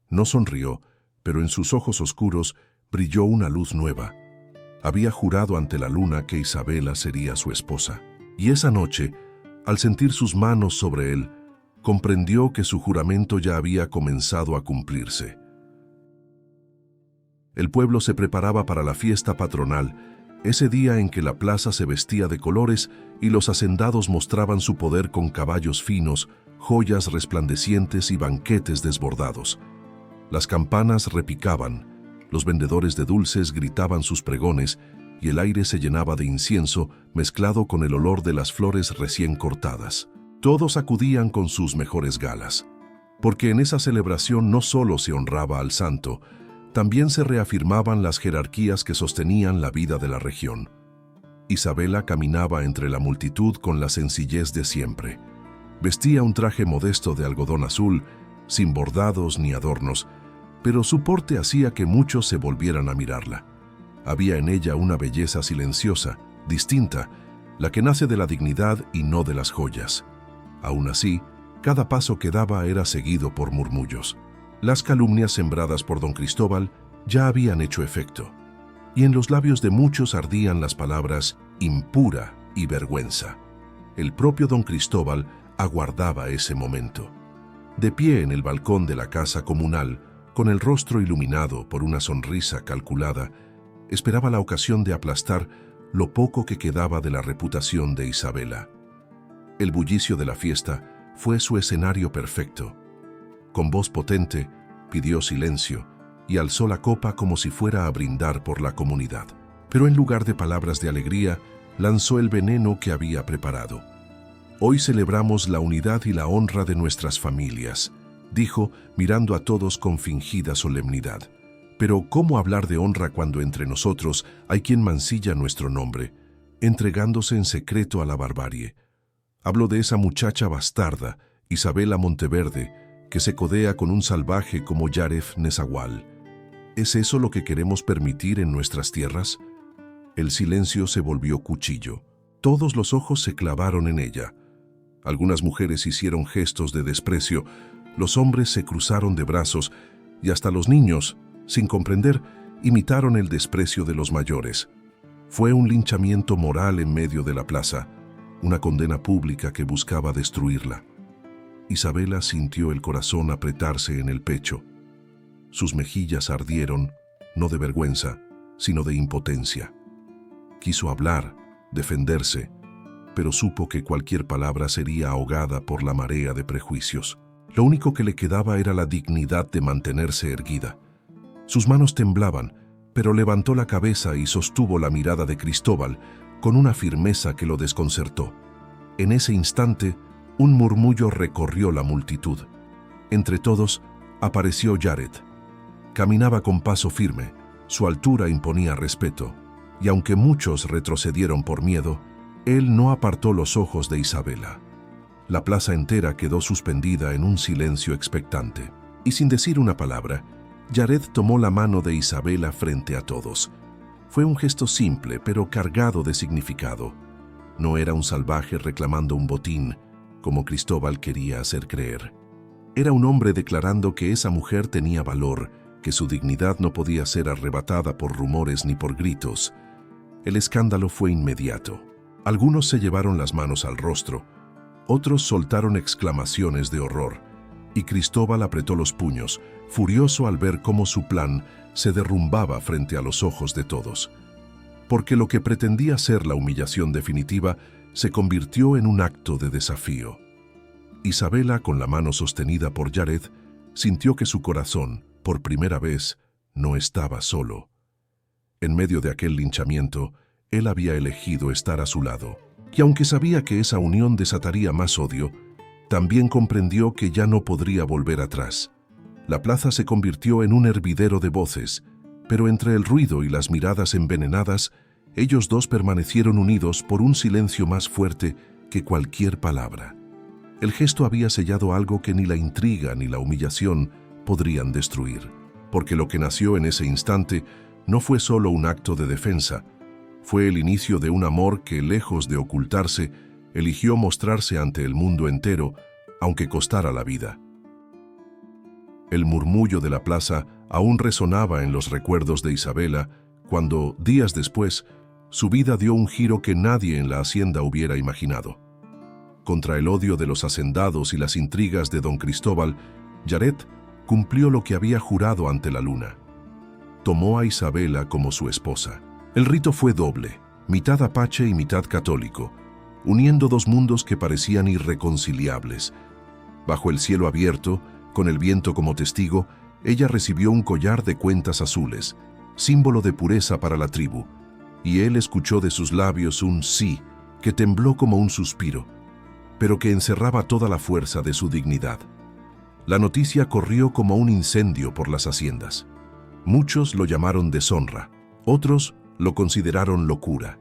No sonrió, pero en sus ojos oscuros brilló una luz nueva. Había jurado ante la luna que Isabela sería su esposa. Y esa noche, al sentir sus manos sobre él, comprendió que su juramento ya había comenzado a cumplirse. El pueblo se preparaba para la fiesta patronal, ese día en que la plaza se vestía de colores y los hacendados mostraban su poder con caballos finos, joyas resplandecientes y banquetes desbordados. Las campanas repicaban, los vendedores de dulces gritaban sus pregones y el aire se llenaba de incienso mezclado con el olor de las flores recién cortadas. Todos acudían con sus mejores galas, porque en esa celebración no solo se honraba al santo, también se reafirmaban las jerarquías que sostenían la vida de la región. Isabela caminaba entre la multitud con la sencillez de siempre. Vestía un traje modesto de algodón azul, sin bordados ni adornos, pero su porte hacía que muchos se volvieran a mirarla. Había en ella una belleza silenciosa, distinta, la que nace de la dignidad y no de las joyas. Aún así, cada paso que daba era seguido por murmullos. Las calumnias sembradas por don Cristóbal ya habían hecho efecto, y en los labios de muchos ardían las palabras impura y vergüenza. El propio don Cristóbal aguardaba ese momento. De pie en el balcón de la casa comunal, con el rostro iluminado por una sonrisa calculada, esperaba la ocasión de aplastar lo poco que quedaba de la reputación de Isabela. El bullicio de la fiesta fue su escenario perfecto. Con voz potente, pidió silencio y alzó la copa como si fuera a brindar por la comunidad. Pero en lugar de palabras de alegría, lanzó el veneno que había preparado. Hoy celebramos la unidad y la honra de nuestras familias, dijo, mirando a todos con fingida solemnidad. Pero ¿cómo hablar de honra cuando entre nosotros hay quien mancilla nuestro nombre, entregándose en secreto a la barbarie? Hablo de esa muchacha bastarda, Isabela Monteverde, que se codea con un salvaje como Yaref Nezahual. ¿Es eso lo que queremos permitir en nuestras tierras? El silencio se volvió cuchillo. Todos los ojos se clavaron en ella. Algunas mujeres hicieron gestos de desprecio, los hombres se cruzaron de brazos y hasta los niños, sin comprender, imitaron el desprecio de los mayores. Fue un linchamiento moral en medio de la plaza, una condena pública que buscaba destruirla. Isabela sintió el corazón apretarse en el pecho. Sus mejillas ardieron, no de vergüenza, sino de impotencia. Quiso hablar, defenderse, pero supo que cualquier palabra sería ahogada por la marea de prejuicios. Lo único que le quedaba era la dignidad de mantenerse erguida. Sus manos temblaban, pero levantó la cabeza y sostuvo la mirada de Cristóbal con una firmeza que lo desconcertó. En ese instante, un murmullo recorrió la multitud. Entre todos, apareció Jared. Caminaba con paso firme, su altura imponía respeto, y aunque muchos retrocedieron por miedo, él no apartó los ojos de Isabela. La plaza entera quedó suspendida en un silencio expectante, y sin decir una palabra, Jared tomó la mano de Isabela frente a todos. Fue un gesto simple, pero cargado de significado. No era un salvaje reclamando un botín, como Cristóbal quería hacer creer. Era un hombre declarando que esa mujer tenía valor, que su dignidad no podía ser arrebatada por rumores ni por gritos. El escándalo fue inmediato. Algunos se llevaron las manos al rostro, otros soltaron exclamaciones de horror, y Cristóbal apretó los puños, furioso al ver cómo su plan se derrumbaba frente a los ojos de todos. Porque lo que pretendía ser la humillación definitiva se convirtió en un acto de desafío. Isabela, con la mano sostenida por Jared, sintió que su corazón, por primera vez, no estaba solo. En medio de aquel linchamiento, él había elegido estar a su lado, y aunque sabía que esa unión desataría más odio, también comprendió que ya no podría volver atrás. La plaza se convirtió en un hervidero de voces, pero entre el ruido y las miradas envenenadas, ellos dos permanecieron unidos por un silencio más fuerte que cualquier palabra. El gesto había sellado algo que ni la intriga ni la humillación podrían destruir, porque lo que nació en ese instante no fue solo un acto de defensa, fue el inicio de un amor que, lejos de ocultarse, eligió mostrarse ante el mundo entero, aunque costara la vida. El murmullo de la plaza aún resonaba en los recuerdos de Isabela cuando, días después, su vida dio un giro que nadie en la hacienda hubiera imaginado. Contra el odio de los hacendados y las intrigas de don Cristóbal, Jared cumplió lo que había jurado ante la luna. Tomó a Isabela como su esposa. El rito fue doble, mitad apache y mitad católico, uniendo dos mundos que parecían irreconciliables. Bajo el cielo abierto, con el viento como testigo, ella recibió un collar de cuentas azules, símbolo de pureza para la tribu, y él escuchó de sus labios un sí que tembló como un suspiro, pero que encerraba toda la fuerza de su dignidad. La noticia corrió como un incendio por las haciendas. Muchos lo llamaron deshonra, otros lo consideraron locura.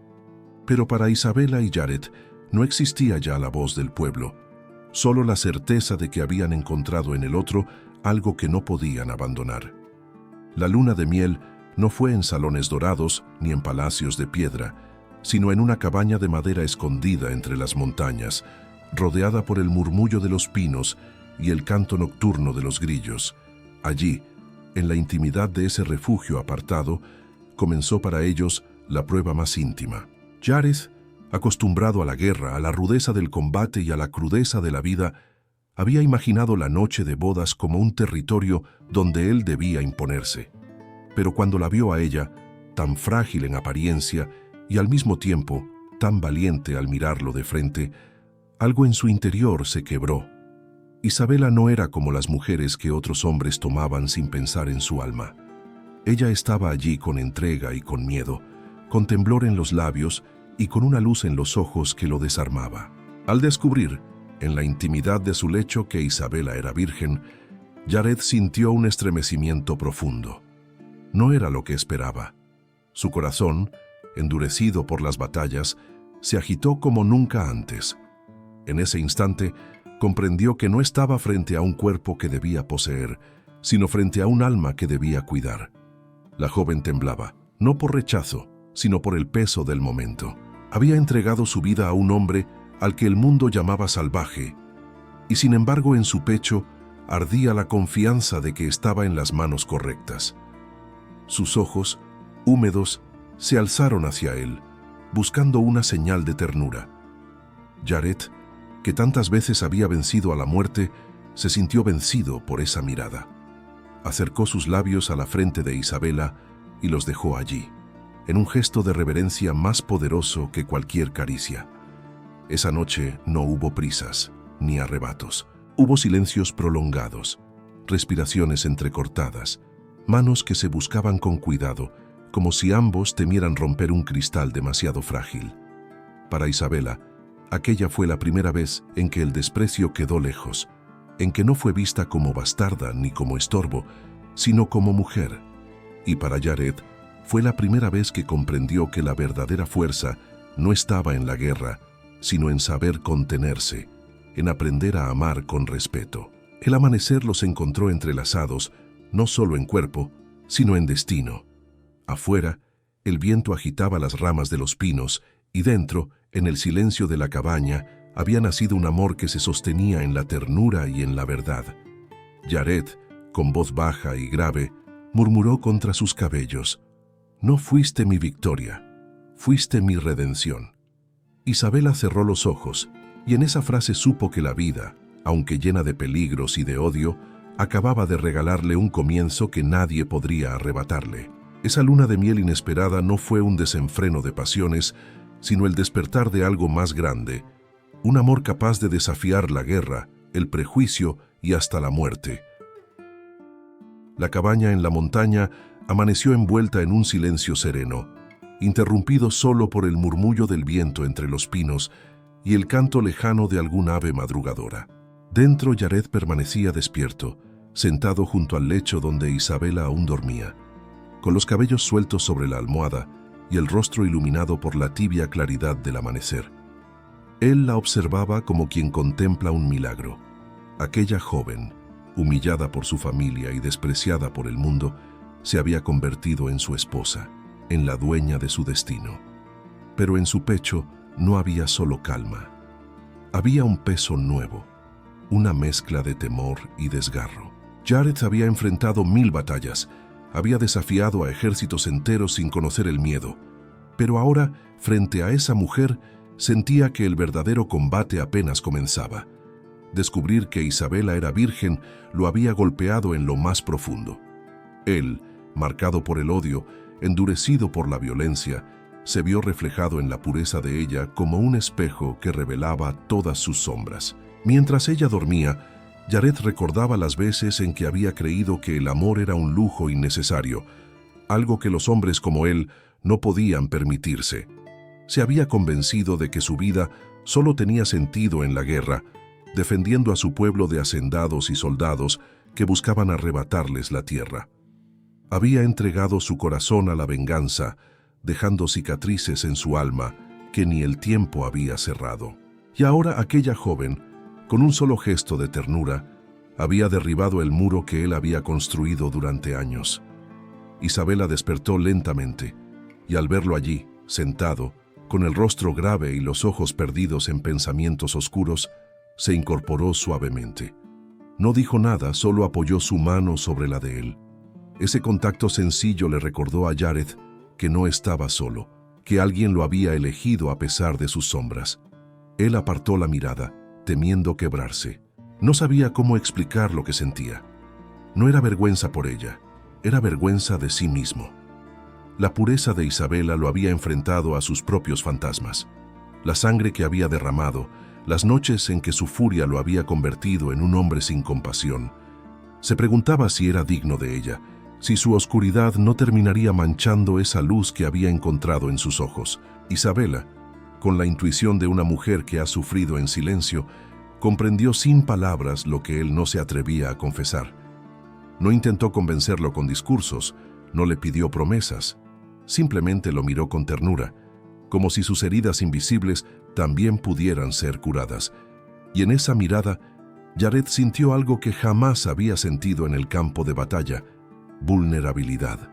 Pero para Isabela y Jared no existía ya la voz del pueblo, solo la certeza de que habían encontrado en el otro algo que no podían abandonar. La luna de miel no fue en salones dorados ni en palacios de piedra, sino en una cabaña de madera escondida entre las montañas, rodeada por el murmullo de los pinos y el canto nocturno de los grillos. Allí, en la intimidad de ese refugio apartado, comenzó para ellos la prueba más íntima. Jared, acostumbrado a la guerra, a la rudeza del combate y a la crudeza de la vida, había imaginado la noche de bodas como un territorio donde él debía imponerse. Pero cuando la vio a ella, tan frágil en apariencia y al mismo tiempo tan valiente al mirarlo de frente, algo en su interior se quebró. Isabela no era como las mujeres que otros hombres tomaban sin pensar en su alma. Ella estaba allí con entrega y con miedo, con temblor en los labios y con una luz en los ojos que lo desarmaba. Al descubrir, en la intimidad de su lecho, que Isabela era virgen, Jared sintió un estremecimiento profundo. No era lo que esperaba. Su corazón, endurecido por las batallas, se agitó como nunca antes. En ese instante, comprendió que no estaba frente a un cuerpo que debía poseer, sino frente a un alma que debía cuidar. La joven temblaba, no por rechazo, sino por el peso del momento. Había entregado su vida a un hombre al que el mundo llamaba salvaje, y sin embargo en su pecho ardía la confianza de que estaba en las manos correctas. Sus ojos, húmedos, se alzaron hacia él, buscando una señal de ternura. Jared, que tantas veces había vencido a la muerte, se sintió vencido por esa mirada. Acercó sus labios a la frente de Isabela y los dejó allí, en un gesto de reverencia más poderoso que cualquier caricia. Esa noche no hubo prisas, ni arrebatos. Hubo silencios prolongados, respiraciones entrecortadas, manos que se buscaban con cuidado, como si ambos temieran romper un cristal demasiado frágil. Para Isabela, aquella fue la primera vez en que el desprecio quedó lejos. en que no fue vista como bastarda ni como estorbo, sino como mujer. Y para Jared fue la primera vez que comprendió que la verdadera fuerza no estaba en la guerra, sino en saber contenerse, en aprender a amar con respeto. El amanecer los encontró entrelazados, no solo en cuerpo, sino en destino. Afuera, el viento agitaba las ramas de los pinos y dentro, en el silencio de la cabaña, había nacido un amor que se sostenía en la ternura y en la verdad. Jared, con voz baja y grave, murmuró contra sus cabellos: «No fuiste mi victoria, fuiste mi redención». Isabela cerró los ojos, y en esa frase supo que la vida, aunque llena de peligros y de odio, acababa de regalarle un comienzo que nadie podría arrebatarle. Esa luna de miel inesperada no fue un desenfreno de pasiones, sino el despertar de algo más grande, un amor capaz de desafiar la guerra, el prejuicio y hasta la muerte. La cabaña en la montaña amaneció envuelta en un silencio sereno, interrumpido solo por el murmullo del viento entre los pinos y el canto lejano de algún ave madrugadora. Dentro, Jared permanecía despierto, sentado junto al lecho donde Isabela aún dormía, con los cabellos sueltos sobre la almohada y el rostro iluminado por la tibia claridad del amanecer. Él la observaba como quien contempla un milagro. Aquella joven, humillada por su familia y despreciada por el mundo, se había convertido en su esposa, en la dueña de su destino. Pero en su pecho no había solo calma. Había un peso nuevo, una mezcla de temor y desgarro. Jared había enfrentado 1000 batallas, había desafiado a ejércitos enteros sin conocer el miedo, pero ahora, frente a esa mujer, sentía que el verdadero combate apenas comenzaba. Descubrir que Isabela era virgen lo había golpeado en lo más profundo. Él, marcado por el odio, endurecido por la violencia, se vio reflejado en la pureza de ella como un espejo que revelaba todas sus sombras. Mientras ella dormía, Jared recordaba las veces en que había creído que el amor era un lujo innecesario, algo que los hombres como él no podían permitirse. Se había convencido de que su vida solo tenía sentido en la guerra, defendiendo a su pueblo de hacendados y soldados que buscaban arrebatarles la tierra. Había entregado su corazón a la venganza, dejando cicatrices en su alma que ni el tiempo había cerrado. Y ahora aquella joven, con un solo gesto de ternura, había derribado el muro que él había construido durante años. Isabela despertó lentamente, y al verlo allí, sentado, con el rostro grave y los ojos perdidos en pensamientos oscuros, se incorporó suavemente. No dijo nada, solo apoyó su mano sobre la de él. Ese contacto sencillo le recordó a Jared que no estaba solo, que alguien lo había elegido a pesar de sus sombras. Él apartó la mirada, temiendo quebrarse. No sabía cómo explicar lo que sentía. No era vergüenza por ella, era vergüenza de sí mismo. La pureza de Isabela lo había enfrentado a sus propios fantasmas. La sangre que había derramado, las noches en que su furia lo había convertido en un hombre sin compasión. Se preguntaba si era digno de ella, si su oscuridad no terminaría manchando esa luz que había encontrado en sus ojos. Isabela, con la intuición de una mujer que ha sufrido en silencio, comprendió sin palabras lo que él no se atrevía a confesar. No intentó convencerlo con discursos, no le pidió promesas, simplemente lo miró con ternura, como si sus heridas invisibles también pudieran ser curadas. Y en esa mirada, Jared sintió algo que jamás había sentido en el campo de batalla: vulnerabilidad.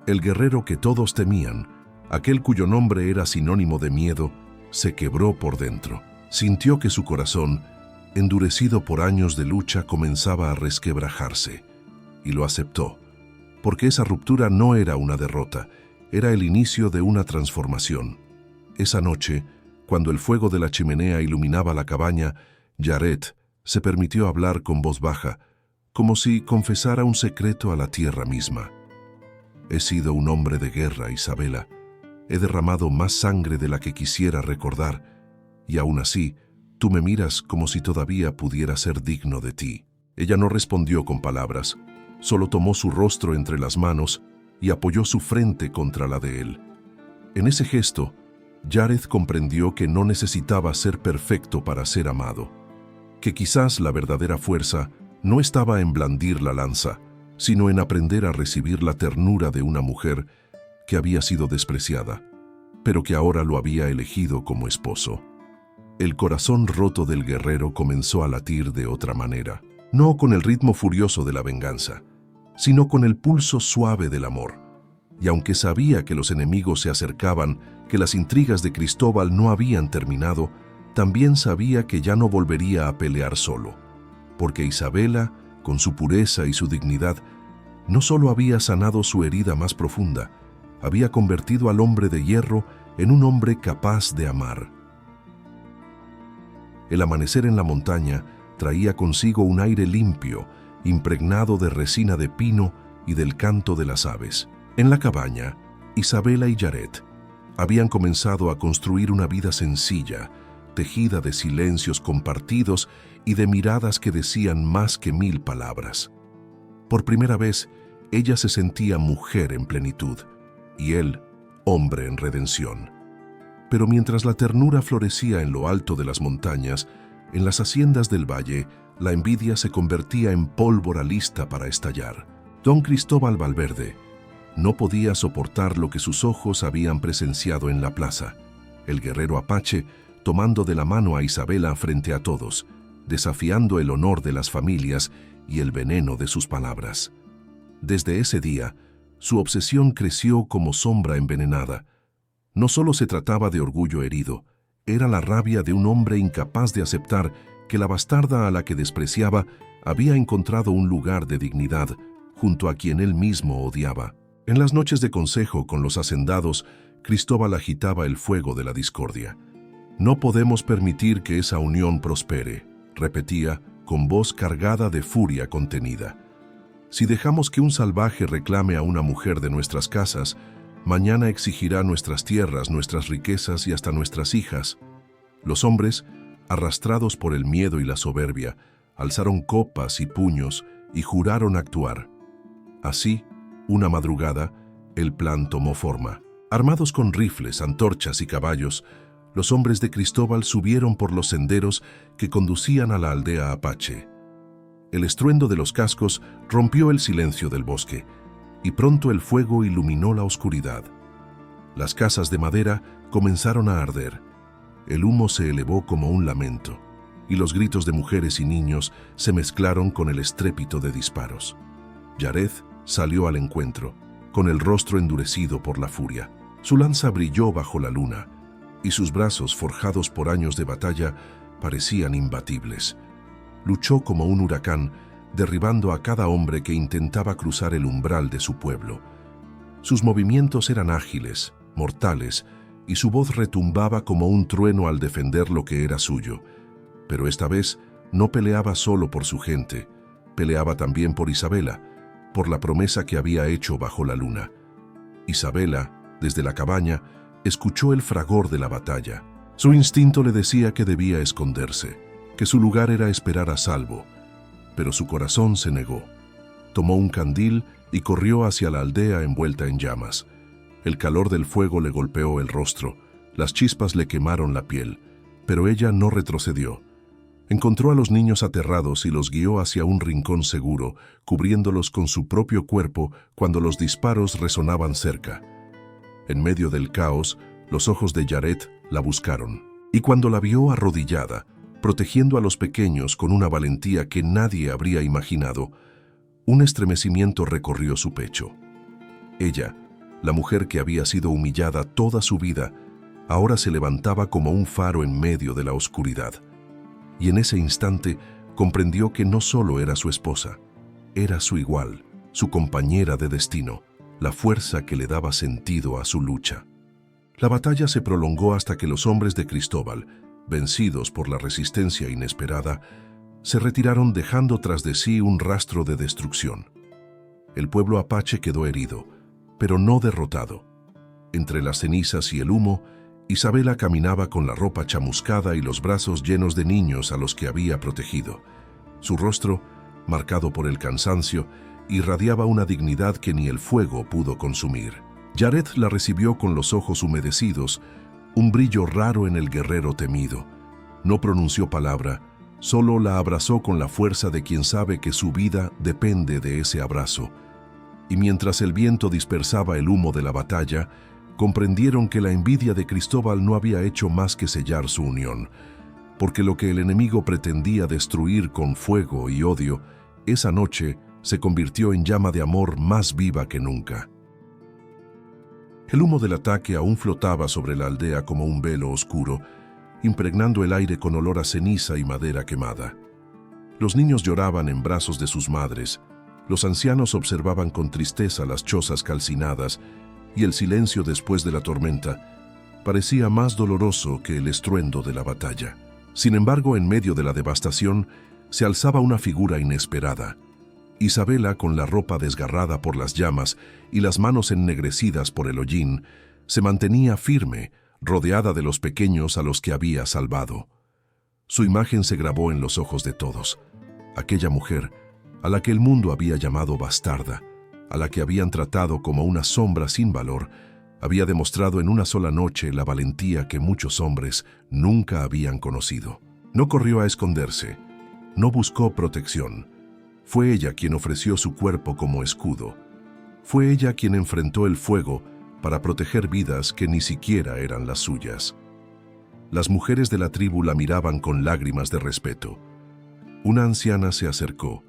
El guerrero que todos temían, aquel cuyo nombre era sinónimo de miedo, se quebró por dentro. Sintió que su corazón, endurecido por años de lucha, comenzaba a resquebrajarse, y lo aceptó, porque esa ruptura no era una derrota, era el inicio de una transformación. Esa noche, cuando el fuego de la chimenea iluminaba la cabaña, Jared se permitió hablar con voz baja, como si confesara un secreto a la tierra misma. He sido un hombre de guerra, Isabela. He derramado más sangre de la que quisiera recordar, y aún así, tú me miras como si todavía pudiera ser digno de ti. Ella no respondió con palabras, solo tomó su rostro entre las manos y apoyó su frente contra la de él. En ese gesto, Jared comprendió que no necesitaba ser perfecto para ser amado, que quizás la verdadera fuerza no estaba en blandir la lanza, sino en aprender a recibir la ternura de una mujer que había sido despreciada, pero que ahora lo había elegido como esposo. El corazón roto del guerrero comenzó a latir de otra manera, no con el ritmo furioso de la venganza, sino con el pulso suave del amor. Y aunque sabía que los enemigos se acercaban, que las intrigas de Cristóbal no habían terminado, también sabía que ya no volvería a pelear solo, porque Isabela, con su pureza y su dignidad, no solo había sanado su herida más profunda, había convertido al hombre de hierro en un hombre capaz de amar. El amanecer en la montaña traía consigo un aire limpio, impregnado de resina de pino y del canto de las aves. En la cabaña, Isabela y Yaret habían comenzado a construir una vida sencilla, tejida de silencios compartidos y de miradas que decían más que 1000 palabras. Por primera vez, ella se sentía mujer en plenitud y él, hombre en redención. Pero mientras la ternura florecía en lo alto de las montañas, en las haciendas del valle, la envidia se convertía en pólvora lista para estallar. Don Cristóbal Valverde no podía soportar lo que sus ojos habían presenciado en la plaza. El guerrero apache tomando de la mano a Isabela frente a todos, desafiando el honor de las familias y el veneno de sus palabras. Desde ese día, su obsesión creció como sombra envenenada. No solo se trataba de orgullo herido, era la rabia de un hombre incapaz de aceptar que la bastarda a la que despreciaba había encontrado un lugar de dignidad junto a quien él mismo odiaba. En las noches de consejo con los hacendados, Cristóbal agitaba el fuego de la discordia. «No podemos permitir que esa unión prospere», repetía, con voz cargada de furia contenida. «Si dejamos que un salvaje reclame a una mujer de nuestras casas, mañana exigirá nuestras tierras, nuestras riquezas y hasta nuestras hijas». Los hombres, arrastrados por el miedo y la soberbia, alzaron copas y puños y juraron actuar. Así, una madrugada, el plan tomó forma. Armados con rifles, antorchas y caballos, los hombres de Cristóbal subieron por los senderos que conducían a la aldea apache. El estruendo de los cascos rompió el silencio del bosque, y pronto el fuego iluminó la oscuridad. Las casas de madera comenzaron a arder. El humo se elevó como un lamento, y los gritos de mujeres y niños se mezclaron con el estrépito de disparos. Yaret salió al encuentro, con el rostro endurecido por la furia. Su lanza brilló bajo la luna, y sus brazos, forjados por años de batalla, parecían imbatibles. Luchó como un huracán, derribando a cada hombre que intentaba cruzar el umbral de su pueblo. Sus movimientos eran ágiles, mortales, y su voz retumbaba como un trueno al defender lo que era suyo. Pero esta vez no peleaba solo por su gente, peleaba también por Isabela, por la promesa que había hecho bajo la luna. Isabela, desde la cabaña, escuchó el fragor de la batalla. Su instinto le decía que debía esconderse, que su lugar era esperar a salvo, pero su corazón se negó. Tomó un candil y corrió hacia la aldea envuelta en llamas. El calor del fuego le golpeó el rostro, las chispas le quemaron la piel, pero ella no retrocedió. Encontró a los niños aterrados y los guió hacia un rincón seguro, cubriéndolos con su propio cuerpo cuando los disparos resonaban cerca. En medio del caos, los ojos de Yaret la buscaron, y cuando la vio arrodillada, protegiendo a los pequeños con una valentía que nadie habría imaginado, un estremecimiento recorrió su pecho. Ella, la mujer que había sido humillada toda su vida, ahora se levantaba como un faro en medio de la oscuridad. Y en ese instante comprendió que no solo era su esposa, era su igual, su compañera de destino, la fuerza que le daba sentido a su lucha. La batalla se prolongó hasta que los hombres de Cristóbal, vencidos por la resistencia inesperada, se retiraron dejando tras de sí un rastro de destrucción. El pueblo apache quedó herido, pero no derrotado. Entre las cenizas y el humo, Isabela caminaba con la ropa chamuscada y los brazos llenos de niños a los que había protegido. Su rostro, marcado por el cansancio, irradiaba una dignidad que ni el fuego pudo consumir. Yaret la recibió con los ojos humedecidos, un brillo raro en el guerrero temido. No pronunció palabra, Solo la abrazó con la fuerza de quien sabe que su vida depende de ese abrazo. Y mientras el viento dispersaba el humo de la batalla, comprendieron que la envidia de Cristóbal no había hecho más que sellar su unión, porque lo que el enemigo pretendía destruir con fuego y odio, esa noche se convirtió en llama de amor más viva que nunca. El humo del ataque aún flotaba sobre la aldea como un velo oscuro, impregnando el aire con olor a ceniza y madera quemada. Los niños lloraban en brazos de sus madres, los ancianos observaban con tristeza las chozas calcinadas, y el silencio después de la tormenta parecía más doloroso que el estruendo de la batalla. Sin embargo, en medio de la devastación, se alzaba una figura inesperada. Isabela, con la ropa desgarrada por las llamas y las manos ennegrecidas por el hollín, se mantenía firme, rodeada de los pequeños a los que había salvado. Su imagen se grabó en los ojos de todos. Aquella mujer, a la que el mundo había llamado bastarda, a la que habían tratado como una sombra sin valor, había demostrado en una sola noche la valentía que muchos hombres nunca habían conocido. No corrió a esconderse, no buscó protección. Fue ella quien ofreció su cuerpo como escudo. Fue ella quien enfrentó el fuego para proteger vidas que ni siquiera eran las suyas. Las mujeres de la tribu la miraban con lágrimas de respeto. Una anciana se acercó,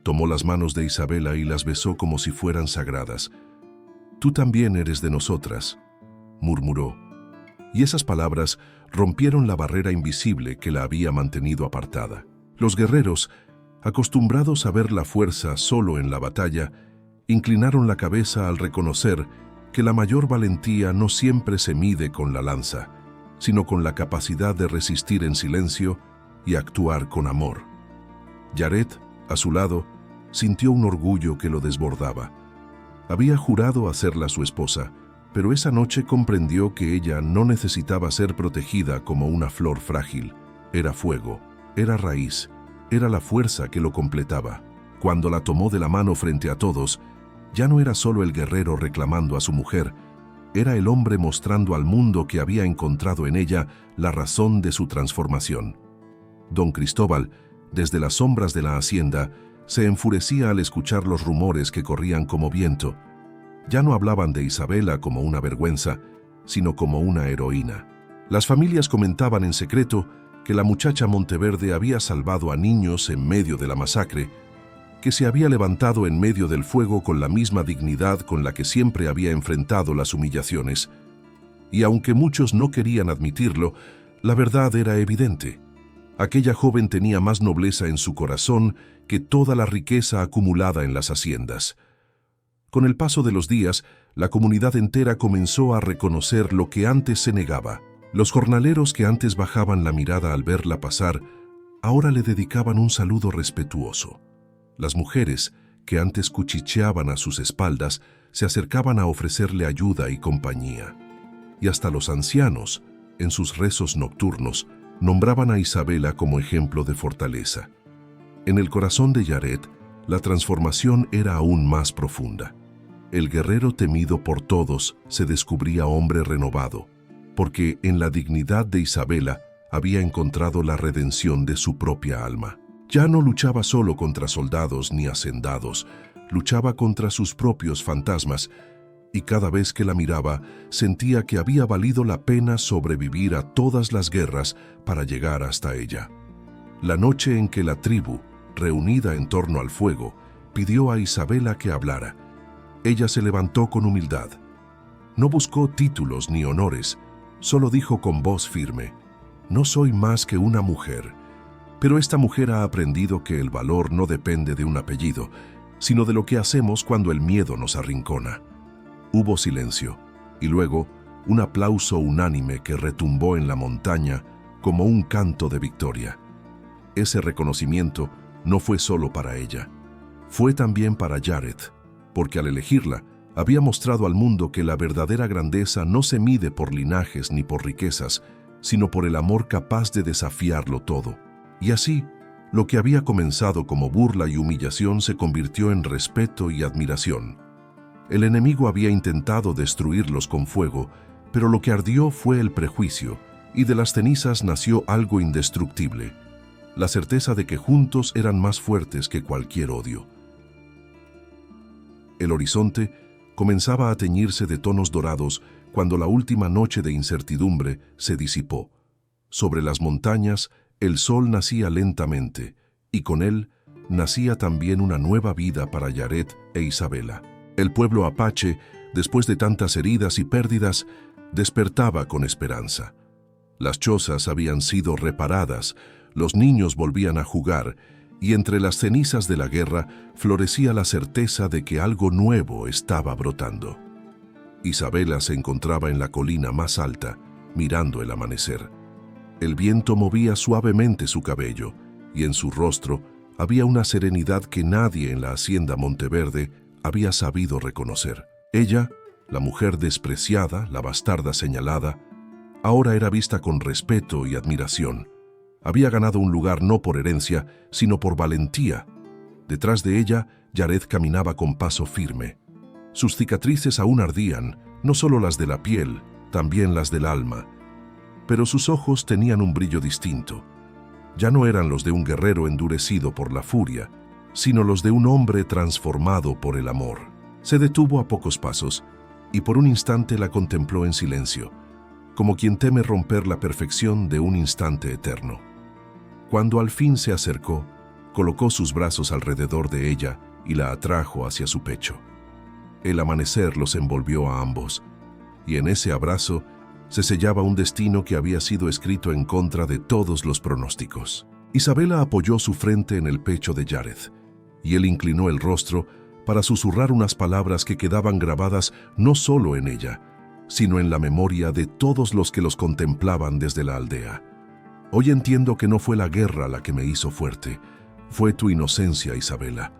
tomó las manos de Isabela y las besó como si fueran sagradas. «Tú también eres de nosotras», murmuró, y esas palabras rompieron la barrera invisible que la había mantenido apartada. Los guerreros, acostumbrados a ver la fuerza solo en la batalla, inclinaron la cabeza al reconocer que la mayor valentía no siempre se mide con la lanza, sino con la capacidad de resistir en silencio y actuar con amor. Yared, a su lado, sintió un orgullo que lo desbordaba. Había jurado hacerla su esposa, pero esa noche comprendió que ella no necesitaba ser protegida como una flor frágil. Era fuego, era raíz, era la fuerza que lo completaba. Cuando la tomó de la mano frente a todos, ya no era solo el guerrero reclamando a su mujer, era el hombre mostrando al mundo que había encontrado en ella la razón de su transformación. Don Cristóbal, desde las sombras de la hacienda, se enfurecía al escuchar los rumores que corrían como viento. Ya no hablaban de Isabela como una vergüenza, sino como una heroína. Las familias comentaban en secreto que la muchacha Monteverde había salvado a niños en medio de la masacre, que se había levantado en medio del fuego con la misma dignidad con la que siempre había enfrentado las humillaciones. Y aunque muchos no querían admitirlo, la verdad era evidente. Aquella joven tenía más nobleza en su corazón que toda la riqueza acumulada en las haciendas. Con el paso de los días, la comunidad entera comenzó a reconocer lo que antes se negaba. Los jornaleros que antes bajaban la mirada al verla pasar, ahora le dedicaban un saludo respetuoso. Las mujeres, que antes cuchicheaban a sus espaldas, se acercaban a ofrecerle ayuda y compañía. Y hasta los ancianos, en sus rezos nocturnos, nombraban a Isabela como ejemplo de fortaleza. En el corazón de Yared, la transformación era aún más profunda. El guerrero temido por todos se descubría hombre renovado, porque en la dignidad de Isabela había encontrado la redención de su propia alma. Ya no luchaba solo contra soldados ni hacendados, luchaba contra sus propios fantasmas, y cada vez que la miraba sentía que había valido la pena sobrevivir a todas las guerras para llegar hasta ella. La noche en que la tribu, reunida en torno al fuego, pidió a Isabela que hablara, ella se levantó con humildad. No buscó títulos ni honores, solo dijo con voz firme, «No soy más que una mujer». Pero esta mujer ha aprendido que el valor no depende de un apellido, sino de lo que hacemos cuando el miedo nos arrincona. Hubo silencio, y luego un aplauso unánime que retumbó en la montaña como un canto de victoria. Ese reconocimiento no fue solo para ella, fue también para Yared, porque al elegirla, había mostrado al mundo que la verdadera grandeza no se mide por linajes ni por riquezas, sino por el amor capaz de desafiarlo todo. Y así, lo que había comenzado como burla y humillación se convirtió en respeto y admiración. El enemigo había intentado destruirlos con fuego, pero lo que ardió fue el prejuicio, y de las cenizas nació algo indestructible. la certeza de que juntos eran más fuertes que cualquier odio. El horizonte comenzaba a teñirse de tonos dorados cuando la última noche de incertidumbre se disipó. Sobre las montañas, el sol nacía lentamente, y con él nacía también una nueva vida para Yaret e Isabela. El pueblo apache, después de tantas heridas y pérdidas, despertaba con esperanza. Las chozas habían sido reparadas, los niños volvían a jugar, y entre las cenizas de la guerra florecía la certeza de que algo nuevo estaba brotando. Isabela se encontraba en la colina más alta, mirando el amanecer. El viento movía suavemente su cabello, y en su rostro había una serenidad que nadie en la hacienda Monteverde había sabido reconocer. Ella, la mujer despreciada, la bastarda señalada, ahora era vista con respeto y admiración. Había ganado un lugar no por herencia, sino por valentía. Detrás de ella, Yaret caminaba con paso firme. Sus cicatrices aún ardían, no solo las de la piel, también las del alma. Pero sus ojos tenían un brillo distinto. Ya no eran los de un guerrero endurecido por la furia, sino los de un hombre transformado por el amor. Se detuvo a pocos pasos, y por un instante la contempló en silencio, como quien teme romper la perfección de un instante eterno. Cuando al fin se acercó, colocó sus brazos alrededor de ella y la atrajo hacia su pecho. El amanecer los envolvió a ambos, y en ese abrazo se sellaba un destino que había sido escrito en contra de todos los pronósticos. Isabela apoyó su frente en el pecho de Yaret, y él inclinó el rostro para susurrar unas palabras que quedaban grabadas no solo en ella, sino en la memoria de todos los que los contemplaban desde la aldea. Hoy entiendo que no fue la guerra la que me hizo fuerte, fue tu inocencia, Isabela.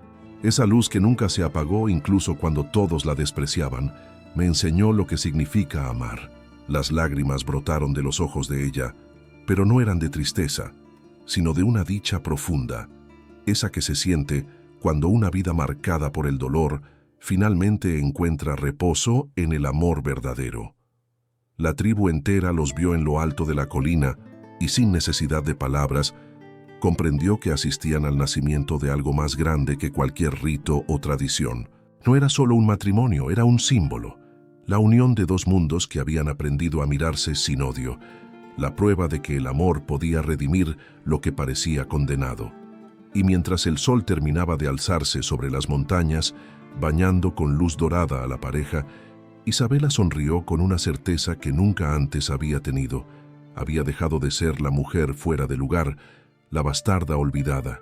Esa luz que nunca se apagó incluso cuando todos la despreciaban, me enseñó lo que significa amar. Las lágrimas brotaron de los ojos de ella, pero no eran de tristeza, sino de una dicha profunda, esa que se siente cuando una vida marcada por el dolor finalmente encuentra reposo en el amor verdadero. La tribu entera los vio en lo alto de la colina y sin necesidad de palabras, comprendió que asistían al nacimiento de algo más grande que cualquier rito o tradición. No era solo un matrimonio, era un símbolo, la unión de dos mundos que habían aprendido a mirarse sin odio, la prueba de que el amor podía redimir lo que parecía condenado. Y mientras el sol terminaba de alzarse sobre las montañas, bañando con luz dorada a la pareja, Isabela sonrió con una certeza que nunca antes había tenido. Había dejado de ser la mujer fuera de lugar, la bastarda olvidada.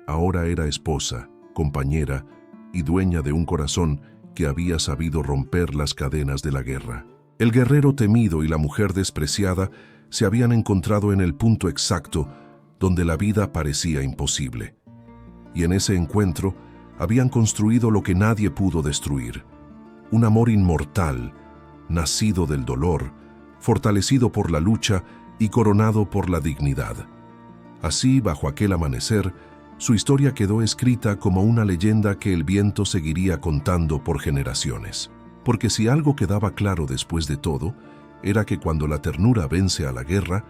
Ahora era esposa, compañera y dueña de un corazón que había sabido romper las cadenas de la guerra. El guerrero temido y la mujer despreciada se habían encontrado en el punto exacto donde la vida parecía imposible. Y en ese encuentro habían construido lo que nadie pudo destruir. Un amor inmortal, nacido del dolor, fortalecido por la lucha y coronado por la dignidad. Así, bajo aquel amanecer, su historia quedó escrita como una leyenda que el viento seguiría contando por generaciones. Porque si algo quedaba claro después de todo, era que cuando la ternura vence a la guerra,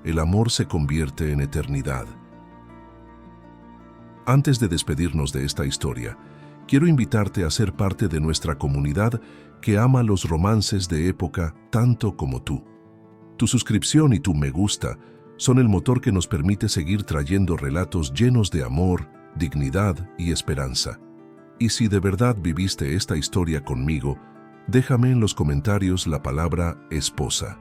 el amor se convierte en eternidad. Antes de despedirnos de esta historia, quiero invitarte a ser parte de nuestra comunidad que ama los romances de época tanto como tú. Tu suscripción y tu me gusta son el motor que nos permite seguir trayendo relatos llenos de amor, dignidad y esperanza. Y si de verdad viviste esta historia conmigo, déjame en los comentarios la palabra esposa.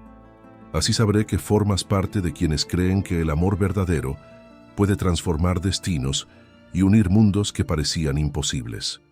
Así sabré que formas parte de quienes creen que el amor verdadero puede transformar destinos y unir mundos que parecían imposibles.